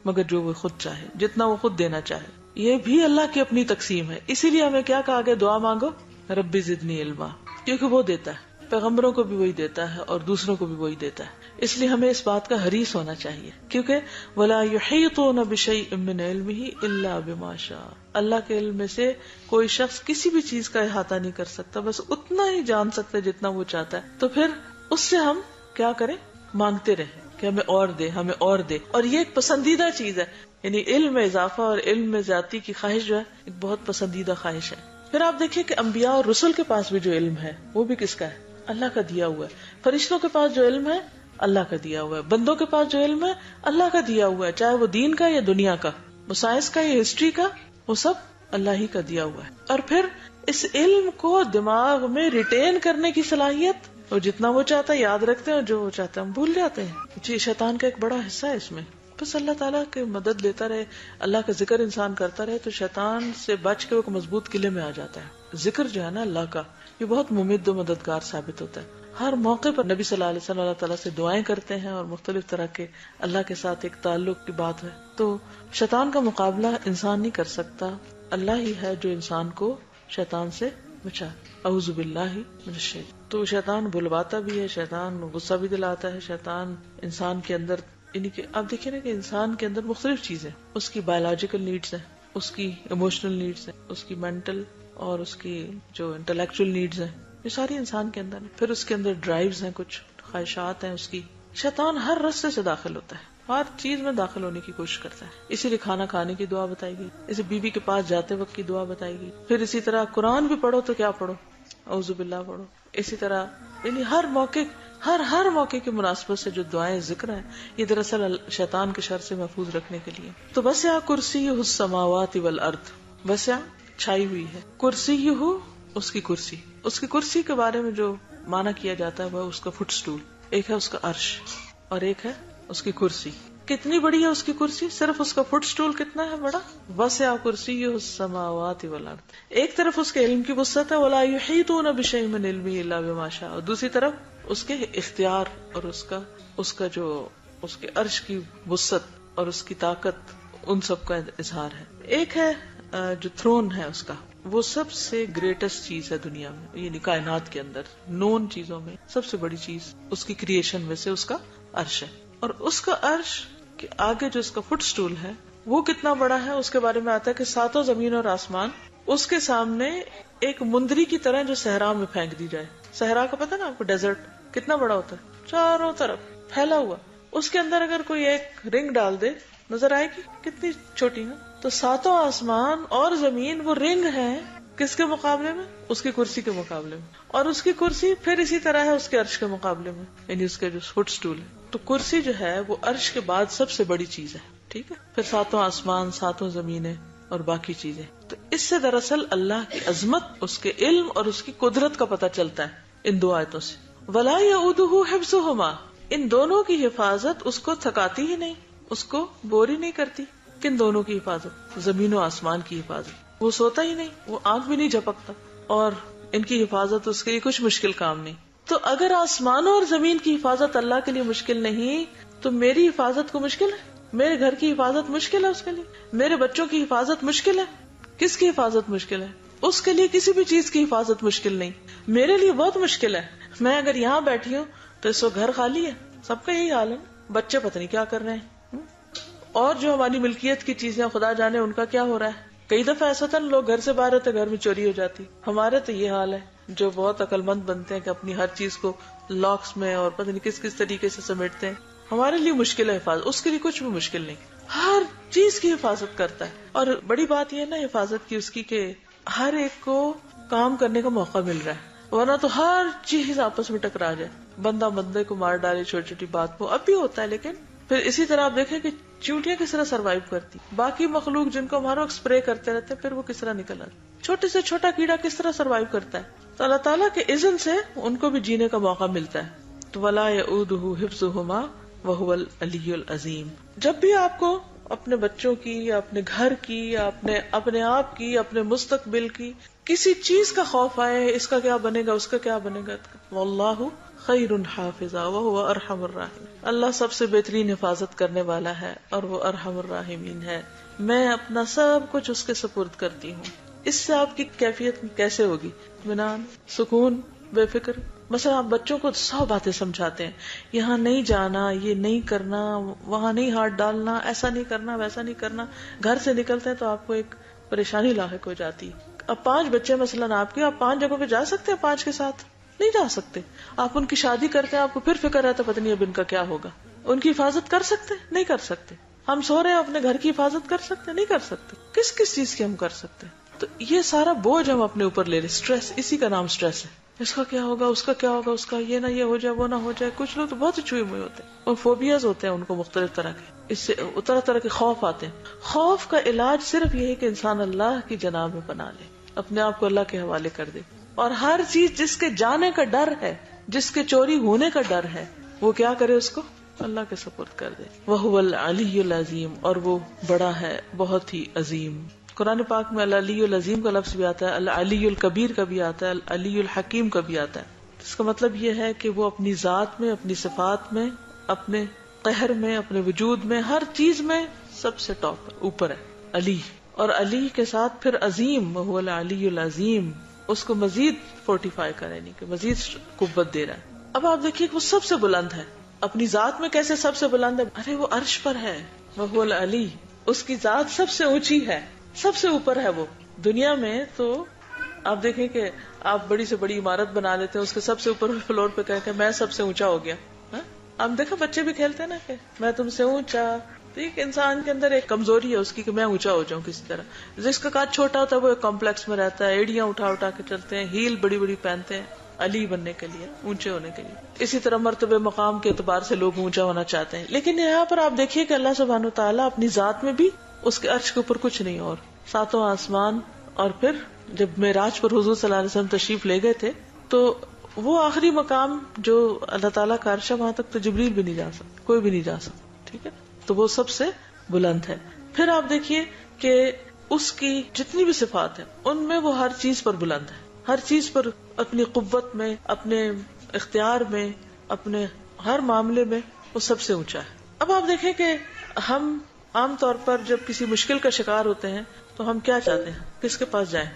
مگر جو وہ خود چاہے، جتنا وہ خود دینا چاہے. یہ بھی اللہ کی اپنی تقسیم ہے. اسی لیے ہمیں کیا کہا گیا، دعا مانگو ربی زدنی علما، کیونکہ وہ دیتا ہے، پیغمبروں کو بھی وہی دیتا ہے اور دوسروں کو بھی وہی دیتا ہے. اس لیے ہمیں اس بات کا حریص ہونا چاہیے، کیونکہ وَلَا يُحِيطُونَ بِشَيْءٍ مِّنْ عِلْمِهِ إِلَّا بِمَا شَاءَ، اللہ کے علم میں سے کوئی شخص کسی بھی چیز کا احاطہ نہیں کر سکتا، بس اتنا ہی جان سکتا ہے جتنا وہ چاہتا ہے. تو پھر اس سے ہم کیا کریں، مانگتے رہیں کہ ہمیں اور دے، ہمیں اور دے. اور یہ ایک پسندیدہ چیز ہے، یعنی علم میں اضافہ اور علم میں زیادتی کی خواہش جو ہے ایک بہت پسندیدہ خواہش ہے. پھر آپ دیکھیں کہ انبیاء اور رسل کے پاس بھی جو علم ہے وہ بھی کس کا ہے، اللہ کا دیا ہوا ہے. فرشتوں کے پاس جو علم ہے اللہ کا دیا ہوا ہے. بندوں کے پاس جو علم ہے اللہ کا دیا ہوا ہے، چاہے وہ دین کا یا دنیا کا، وہ سائنس کا یا ہسٹری کا، وہ سب اللہ ہی کا دیا ہوا ہے. اور پھر اس علم کو دماغ میں ریٹین کرنے کی صلاحیت، وہ جتنا وہ چاہتا ہے یاد رکھتے ہیں اور جو وہ چاہتا ہے ہم بھول جاتے ہیں. جی شیطان کا ایک بڑا حصہ ہے اس میں. بس اللہ تعالیٰ کی مدد لیتا رہے، اللہ کا ذکر انسان کرتا رہے تو شیطان سے بچ کے وہ ایک مضبوط قلعے میں آ جاتا ہے. ذکر جو ہے نا اللہ کا، یہ بہت ممد و مددگار ثابت ہوتا ہے. ہر موقع پر نبی صلی اللہ علیہ وسلم اللہ تعالیٰ سے دعائیں کرتے ہیں اور مختلف طرح کے اللہ کے ساتھ ایک تعلق کی بات ہے. تو شیطان کا مقابلہ انسان نہیں کر سکتا، اللہ ہی ہے جو انسان کو شیطان سے بچا. اعوذ باللہ من الشیطان. تو شیطان بلواتا بھی ہے، شیطان غصہ بھی دلاتا ہے، شیطان انسان کے اندر، یعنی کہ آپ دیکھیں نا کہ انسان کے اندر مختلف چیزیں، اس کی بایولوجیکل نیڈز ہیں، اس کی ایموشنل نیڈز ہیں، اس کی مینٹل اور اس کی جو انٹلیکچوئل نیڈز ہیں، یہ ساری انسان کے اندر. پھر اس کے اندر ڈرائیوز ہیں، کچھ خواہشات ہیں اس کی. شیطان ہر رستے سے داخل ہوتا ہے، ہر چیز میں داخل ہونے کی کوشش کرتا ہے. اسی لیے کھانا کھانے کی دعا بتائی گئی، اسے بیوی کے پاس جاتے وقت کی دعا بتائی گئی. پھر اسی طرح قرآن بھی پڑھو تو کیا پڑھو، اعوذ باللہ پڑھو. اسی طرح یعنی ہر موقع کی مناسبت سے جو دعائیں ذکر ہیں یہ دراصل شیطان کے شر سے محفوظ رکھنے کے لیے. تو وسع کرسیہ السماوات والارض، وسع چھائی ہوئی ہے، کرسیہ اس کی کرسی. اس کی کرسی کے بارے میں جو معنی کیا جاتا ہے وہ اس کا فٹ سٹول، ایک ہے اس کا عرش اور ایک ہے اس کی کرسی. کتنی بڑی ہے اس کی کرسی، صرف اس کا فٹ سٹول کتنا ہے بڑا. وسع کرسیہ السماوات والارض، ایک طرف اس کے علم کی وسعت ہے، ولا یحیطون بشیء من علمہ الا بما شاء، اور دوسری طرف اس کے اختیار اور اس کا اس کا جو اس کے عرش کی وسعت اور اس کی طاقت، ان سب کا اظہار ہے. ایک ہے جو تھرون ہے اس کا، وہ سب سے گریٹسٹ چیز ہے دنیا میں، یعنی کائنات کے اندر نون چیزوں میں سب سے بڑی چیز اس کی کریشن میں سے اس کا عرش ہے. اور اس کا عرش کے آگے جو اس کا فٹ سٹول ہے وہ کتنا بڑا ہے، اس کے بارے میں آتا ہے کہ ساتوں زمین اور آسمان اس کے سامنے ایک مندری کی طرح جو صحرا میں پھینک دی جائے. صحرا کا پتہ نا آپ کو، ڈیزرٹ کتنا بڑا ہوتا ہے، چاروں طرف پھیلا ہوا، اس کے اندر اگر کوئی ایک رنگ ڈال دے نظر آئے گی کتنی چھوٹی ہے. تو ساتوں آسمان اور زمین وہ رنگ ہے کس کے مقابلے میں؟ اس کی کرسی کے مقابلے میں. اور اس کی کرسی پھر اسی طرح ہے اس کے عرش کے مقابلے میں، یعنی اس کے جو فٹ سٹول ہے. تو کرسی جو ہے وہ عرش کے بعد سب سے بڑی چیز ہے. ٹھیک ہے، پھر ساتوں آسمان، ساتوں زمینیں اور باقی چیزیں. تو اس سے دراصل اللہ کی عظمت، اس کے علم اور اس کی قدرت کا پتہ چلتا ہے ان دو آیتوں سے. وَلَا يَئُودُهُ حِفْظُهُمَا، ان دونوں کی حفاظت اس کو تھکاتی ہی نہیں، اس کو بور ہی نہیں کرتی. کن دونوں کی حفاظت؟ زمین و آسمان کی حفاظت. وہ سوتا ہی نہیں، وہ آنکھ بھی نہیں جھپکتا، اور ان کی حفاظت اس کے لیے کچھ مشکل کام نہیں. تو اگر آسمانوں اور زمین کی حفاظت اللہ کے لیے مشکل نہیں تو میری حفاظت کو مشکل ہے؟ میرے گھر کی حفاظت مشکل ہے اس کے لیے؟ میرے بچوں کی حفاظت مشکل ہے؟ کس کی حفاظت مشکل ہے؟ اس کے لیے کسی بھی چیز کی حفاظت مشکل نہیں، میرے لیے بہت مشکل ہے. میں اگر یہاں بیٹھی ہوں تو اس وقت گھر خالی ہے، سب کا یہی حال ہے، بچے پتہ نہیں کیا کر رہے ہیں، اور جو ہماری ملکیت کی چیزیں خدا جانے ان کا کیا ہو رہا ہے. کئی دفعہ ایسا تھا لوگ گھر سے باہر ہوتے گھر میں چوری ہو جاتی. ہمارے تو یہ حال ہے جو بہت عقل مند بنتے ہیں کہ اپنی ہر چیز کو لاکس میں اور پتہ نہیں کس کس طریقے سے سمیٹتے ہیں. ہمارے لیے مشکل ہے حفاظت، اس کے لیے کچھ بھی مشکل نہیں، ہر چیز کی حفاظت کرتا ہے. اور بڑی بات یہ ہے نا حفاظت کی اس کی کہ ہر ایک کو کام کرنے کا موقع مل رہا ہے، ورنہ تو ہر چیز آپس میں ٹکرا جائے، بندہ بندے کو مار ڈالے چھوٹی چھوٹی بات کو. اب بھی ہوتا ہے، لیکن پھر اسی طرح آپ دیکھیں کہ چیونٹیاں کس طرح سروائیو کرتی، باقی مخلوق جن کو ہمارا اسپرے کرتے رہتے ہیں پھر وہ کس طرح نکل آتے، چھوٹے سے چھوٹا کیڑا کس طرح سروائیو کرتا ہے. تو اللہ تعالیٰ کے اذن سے ان کو بھی جینے کا موقع ملتا ہے. تو وَلَا يَئُودُهُ حِفْظُهُمَا وَهُوَ الْعَلِيُّ الْعَظِيمُ. جب بھی آپ کو اپنے بچوں کی یا اپنے گھر کی یا اپنے آپ کی، اپنے مستقبل کی کسی چیز کا خوف آئے، اس کا کیا بنے گا، اس کا کیا بنے گا، وَاللَّهُ خیر حافظا وهو ارحم الراحمین، اللہ سب سے بہترین حفاظت کرنے والا ہے اور وہ ارحم الراحمین ہے. میں اپنا سب کچھ اس کے سپرد کرتی ہوں. اس سے آپ کی کیفیت کیسے ہوگی؟ اطمینان، سکون، بے فکر. مثلا آپ بچوں کو 100 باتیں سمجھاتے ہیں، یہاں نہیں جانا، یہ نہیں کرنا، وہاں نہیں ہاتھ ڈالنا، ایسا نہیں کرنا، ویسا نہیں کرنا. گھر سے نکلتے ہیں تو آپ کو ایک پریشانی لاحق ہو جاتی. اب 5 بچے مثلا آپ کے، آپ 5 جگہوں پہ جا سکتے ہیں 5 کے ساتھ؟ نہیں جا سکتے. آپ ان کی شادی کرتے ہیں، آپ کو پھر فکر رہتا پتہ نہیں اب ان کا کیا ہوگا. ان کی حفاظت کر سکتے؟ نہیں کر سکتے. ہم سو رہے ہیں، اپنے گھر کی حفاظت کر سکتے؟ نہیں کر سکتے. کس کس چیز کی ہم کر سکتے؟ تو یہ سارا بوجھ ہم اپنے اوپر لے رہے. اسٹریس، اسی کا نام اسٹریس ہے. اس کا کیا ہوگا، اس کا کیا ہوگا، اس کا یہ نہ یہ ہو جائے، وہ نہ ہو جائے. کچھ لوگ تو بہت چھوئے ہوئے ہوتے ہیں اور فوبیاز ہوتے ہیں ان کو مختلف طرح کے، اس سے طرح طرح کے خوف آتے ہیں. خوف کا علاج صرف یہ ہے کہ انسان اللہ کی جناب میں پناہ لے، اپنے آپ کو اللہ کے حوالے کر دے. اور ہر چیز جس کے جانے کا ڈر ہے، جس کے چوری ہونے کا ڈر ہے، وہ کیا کرے، اس کو اللہ کے سپرد کر دے. وَهُوَ الْعَلِيُّ الْعَظِيمُ، اور وہ بڑا ہے، بہت ہی عظیم. قرآن پاک میں العلی العظیم کا لفظ بھی آتا ہے، العلی الکبیر کا بھی آتا ہے، العلی الحکیم کا بھی آتا ہے. اس کا مطلب یہ ہے کہ وہ اپنی ذات میں، اپنی صفات میں، اپنے قہر میں، اپنے وجود میں، ہر چیز میں سب سے ٹاپ اوپر ہے، علی. اور علی کے ساتھ پھر عظیم، وہ العلی العظیم، اس کو مزید فورٹیفائی کرے، نہیں کہ مزید قوت دے رہا ہے. اب آپ دیکھیے کہ وہ سب سے بلند ہے. اپنی ذات میں کیسے سب سے بلند ہے؟ ارے وہ عرش پر ہے، وہ العلی، اس کی ذات سب سے اونچی ہے، سب سے اوپر ہے. وہ دنیا میں تو آپ دیکھیں کہ آپ بڑی سے بڑی عمارت بنا لیتے ہیں، اس کے سب سے اوپر فلور پہ کہہ کہ میں سب سے اونچا ہو گیا. آپ دیکھیں بچے بھی کھیلتے ہیں نا کہ میں تم سے اونچا. تو ایک انسان کے اندر ایک کمزوری ہے اس کی کہ میں اونچا ہو جاؤں کسی طرح. جس کا قد چھوٹا ہوتا ہے وہ ایک کمپلیکس میں رہتا ہے، ایڑیاں اٹھا اٹھا کے چلتے ہیں، ہیل بڑی بڑی پہنتے ہیں علی بننے کے لیے، اونچے ہونے کے لیے. اسی طرح مرتبہ مقام کے اعتبار سے لوگ اونچا ہونا چاہتے ہیں. لیکن یہاں پر آپ دیکھیے کہ اللہ سبحانہ وتعالیٰ اپنی ذات میں بھی، اس کے عرش کے اوپر کچھ نہیں، اور ساتوں آسمان. اور پھر جب معراج پر حضور صلی اللہ علیہ وسلم تشریف لے گئے تھے تو وہ آخری مقام جو اللہ تعالیٰ کا عرش ہے، وہاں تک تو جبریل بھی نہیں جا سکتا، کوئی بھی نہیں جا سکتا. ٹھیک ہے، تو وہ سب سے بلند ہے. پھر آپ دیکھیے کہ اس کی جتنی بھی صفات ہیں ان میں وہ ہر چیز پر بلند ہے، ہر چیز پر، اپنی قوت میں، اپنے اختیار میں، اپنے ہر معاملے میں وہ سب سے اونچا ہے. اب آپ دیکھیں کہ ہم عام طور پر جب کسی مشکل کا شکار ہوتے ہیں تو ہم کیا چاہتے ہیں؟ کس کے پاس جائیں؟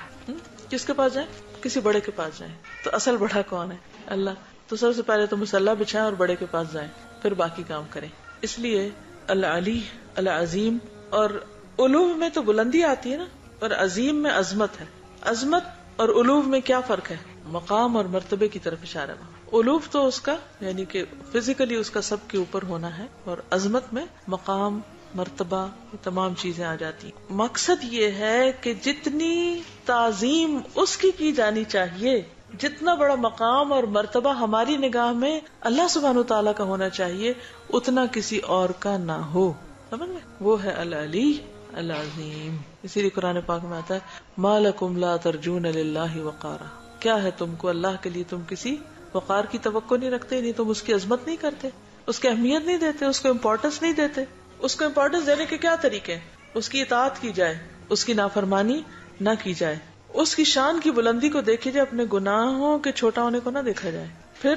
کس کے پاس جائیں؟ کسی بڑے کے پاس جائیں. تو اصل بڑا کون ہے؟ اللہ. تو سب سے پہلے تو مسلح بچھائیں اور بڑے کے پاس جائیں، پھر باقی کام کریں. اس لیے العلی، العظیم، اور علو میں تو بلندی آتی ہے نا، اور عظیم میں عظمت ہے. عظمت اور علو میں کیا فرق ہے؟ مقام اور مرتبے کی طرف اشارہ ہے. علو تو اس کا یعنی کہ فزیکلی اس کا سب کے اوپر ہونا ہے، اور عظمت میں مقام، مرتبہ، تمام چیزیں آ جاتی. مقصد یہ ہے کہ جتنی تعظیم اس کی جانی چاہیے، جتنا بڑا مقام اور مرتبہ ہماری نگاہ میں اللہ سبحانہ وتعالیٰ کا ہونا چاہیے، اتنا کسی اور کا نہ ہو. سمجھ میں؟ وہ ہے العلی العظیم. اسی لیے قرآن پاک میں آتا ہے ما لکم لا ترجون للہ وقارا. کیا ہے تم کو اللہ کے لیے تم کسی وقار کی توقع نہیں رکھتے؟ نہیں تم اس کی عظمت نہیں کرتے، اس کی اہمیت نہیں دیتے، اس کو امپورٹنس نہیں دیتے. اس کو امپورٹنس دینے کے کیا طریقے ہیں؟ اس کی اطاعت کی جائے، اس کی نافرمانی نہ کی جائے، اس کی شان کی بلندی کو دیکھی جائے، اپنے گناہوں کے چھوٹا ہونے کو نہ دیکھا جائے. پھر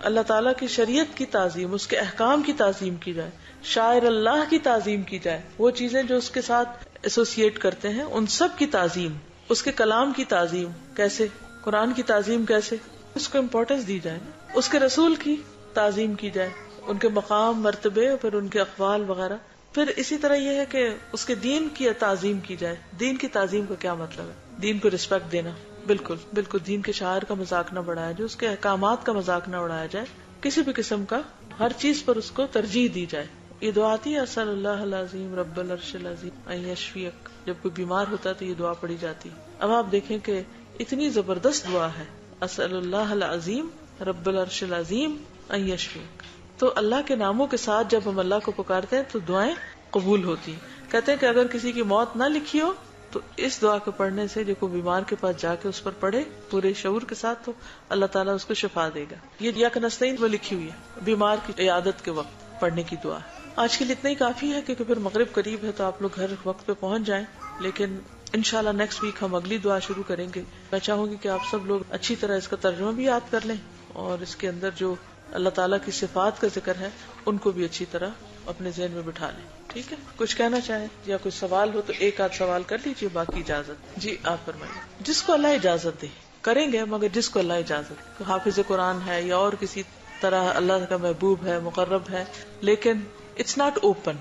اللہ تعالیٰ کی شریعت کی تعظیم، اس کے احکام کی تعظیم کی جائے، شاعر اللہ کی تعظیم کی جائے، وہ چیزیں جو اس کے ساتھ ایسوسیٹ کرتے ہیں ان سب کی تعظیم، اس کے کلام کی تعظیم کیسے، قرآن کی تعظیم کیسے، اس کو امپورٹنس دی جائے. اس کے رسول کی تعظیم کی جائے، ان کے مقام، مرتبے، پھر ان کے اقوال وغیرہ. پھر اسی طرح یہ ہے کہ اس کے دین کی تعظیم کی جائے. دین کی تعظیم کا کیا مطلب ہے؟ دین کو رسپیکٹ دینا. بالکل بالکل دین کے شاعر کا مذاق نہ بڑھایا جائے، اس کے احکامات کا مذاق نہ اڑایا جائے، کسی بھی قسم کا، ہر چیز پر اس کو ترجیح دی جائے. یہ دعا آتی ہے اسأل اللہ العظیم رب العرش العظیم ان یشفیک. جب کوئی بیمار ہوتا ہے تو یہ دعا پڑھی جاتی ہے. اب آپ دیکھیں کہ اتنی زبردست دعا ہے، اسأل اللہ العظیم رب العرش العظیم ان یشفیک. تو اللہ کے ناموں کے ساتھ جب ہم اللہ کو پکارتے ہیں تو دعائیں قبول ہوتی ہیں. کہتے ہیں کہ اگر کسی کی موت نہ لکھی ہو تو اس دعا کو پڑھنے سے جو کوئی بیمار کے پاس جا کے اس پر پڑھے پورے شعور کے ساتھ، تو اللہ تعالیٰ اس کو شفا دے گا. یہ یا کنستین میں لکھی ہوئی ہے، بیمار کی عیادت کے وقت پڑھنے کی دعا. آج کے لیے اتنا ہی کافی ہے کیونکہ پھر مغرب قریب ہے تو آپ لوگ گھر وقت پہ پہنچ جائیں. لیکن انشاءاللہ نیکسٹ ویک ہم اگلی دعا شروع کریں گے. میں چاہوں گی کہ آپ سب لوگ اچھی طرح اس کا ترجمہ بھی یاد کر لیں، اور اس کے اندر جو اللہ تعالیٰ کی صفات کا ذکر ہے ان کو بھی اچھی طرح اپنے ذہن میں بٹھا لیں. ٹھیک ہے؟ کچھ کہنا چاہیں یا کوئی سوال ہو تو ایک آدھ سوال کر لیجیے، باقی اجازت. جی آپ فرمائیے. جس کو اللہ اجازت دے کریں گے، مگر جس کو اللہ اجازت دے، حافظ قرآن ہے یا اور کسی طرح اللہ کا محبوب ہے، مقرب ہے، لیکن اٹس ناٹ اوپن.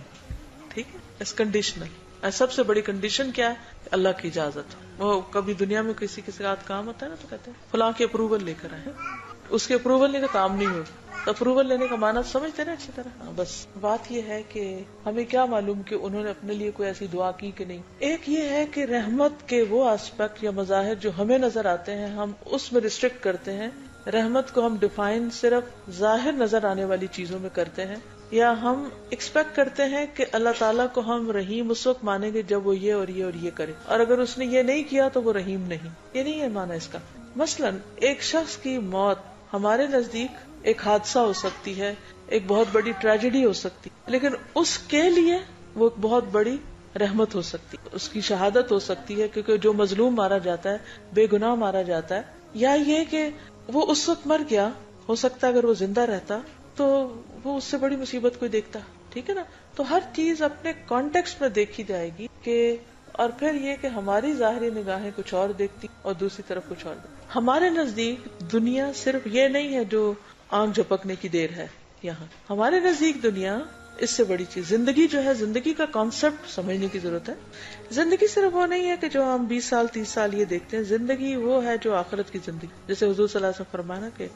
ٹھیک ہے؟ It's conditional. سب سے بڑی کنڈیشن کیا ہے؟ اللہ کی اجازت. وہ کبھی دنیا میں کسی کے ساتھ کام ہوتا ہے نا تو کہتے ہیں فلاں کی اپروول لے کر آئے، اس کے اپروول لینے کا کام نہیں ہوگا. اپروول لینے کا معنی سمجھتے نا اچھی طرح. بس بات یہ ہے کہ ہمیں کیا معلوم کہ انہوں نے اپنے لیے کوئی ایسی دعا کی کہ نہیں. ایک یہ ہے کہ رحمت کے وہ آسپیکٹ یا مظاہر جو ہمیں نظر آتے ہیں ہم اس میں ریسٹرکٹ کرتے ہیں. رحمت کو ہم ڈیفائن صرف ظاہر نظر آنے والی چیزوں میں کرتے ہیں، یا ہم ایکسپیکٹ کرتے ہیں کہ اللہ تعالیٰ کو ہم رحیم اس وقت مانیں گے جب وہ یہ اور یہ اور یہ کرے، اور اگر اس نے یہ نہیں کیا تو وہ رحیم نہیں. یہ نہیں ہے معنی اس کا. مثلاً ایک شخص کی موت ہمارے نزدیک ایک حادثہ ہو سکتی ہے، ایک بہت بڑی ٹریجڈی ہو سکتی، لیکن اس کے لیے وہ ایک بہت بڑی رحمت ہو سکتی. اس کی شہادت ہو سکتی ہے، کیونکہ جو مظلوم مارا جاتا ہے، بے گناہ مارا جاتا ہے. یا یہ کہ وہ اس وقت مر گیا، ہو سکتا ہے اگر وہ زندہ رہتا تو وہ اس سے بڑی مصیبت کوئی دیکھتا. ٹھیک ہے نا؟ تو ہر چیز اپنے کانٹیکسٹ میں دیکھی جائے گی. کہ اور پھر یہ کہ ہماری ظاہری نگاہیں کچھ اور دیکھتی اور دوسری طرف کچھ اور دیکھتی. ہمارے نزدیک دنیا صرف یہ نہیں ہے جو آنکھ جھپکنے کی دیر ہے. یہاں ہمارے نزدیک دنیا اس سے بڑی چیز، زندگی جو ہے، زندگی کا کانسیپٹ سمجھنے کی ضرورت ہے. زندگی صرف وہ نہیں ہے کہ جو ہم 20 سال 30 سال یہ دیکھتے ہیں. زندگی وہ ہے جو آخرت کی زندگی، جیسے حضور صلی اللہ علیہ وسلم فرمانا کہ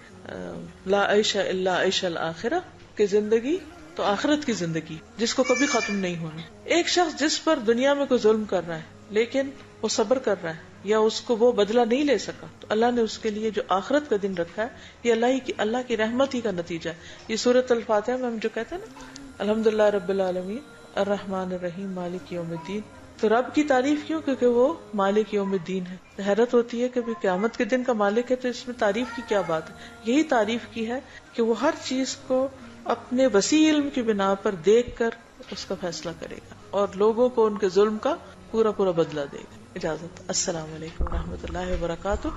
لا عیش الا عیش الآخرہ، کہ زندگی تو آخرت کی زندگی جس کو کبھی ختم نہیں ہونا. ایک شخص جس پر دنیا میں کوئی ظلم کر رہا ہے لیکن وہ صبر کر رہا ہے یا اس کو وہ بدلہ نہیں لے سکا، تو اللہ نے اس کے لیے جو آخرت کا دن رکھا ہے یہ اللہ کی رحمت ہی کا نتیجہ ہے. یہ سورۃ الفاتحہ میں ہم جو کہتے ہیں نا الحمدللہ رب العالمین الرحمن الرحیم مالک یوم الدین، تو رب کی تعریف کیوں؟ کیونکہ وہ مالک یوم الدین ہے. حیرت ہوتی ہے کہ قیامت کے دن کا مالک ہے تو اس میں تعریف کی کیا بات ہے؟ یہی تعریف کی ہے کہ وہ ہر چیز کو اپنے وسیع علم کی بنا پر دیکھ کر اس کا فیصلہ کرے گا اور لوگوں کو ان کے ظلم کا پورا بدلہ دے گا. اجازت. السلام علیکم ورحمۃ اللہ وبرکاتہ.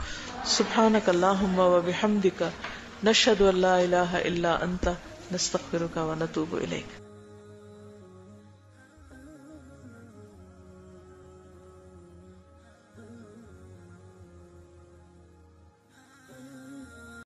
سبحانک اللہم و بحمدک، نشہد ان لا الہ الا انت، نستغفرک و نتوب الیک.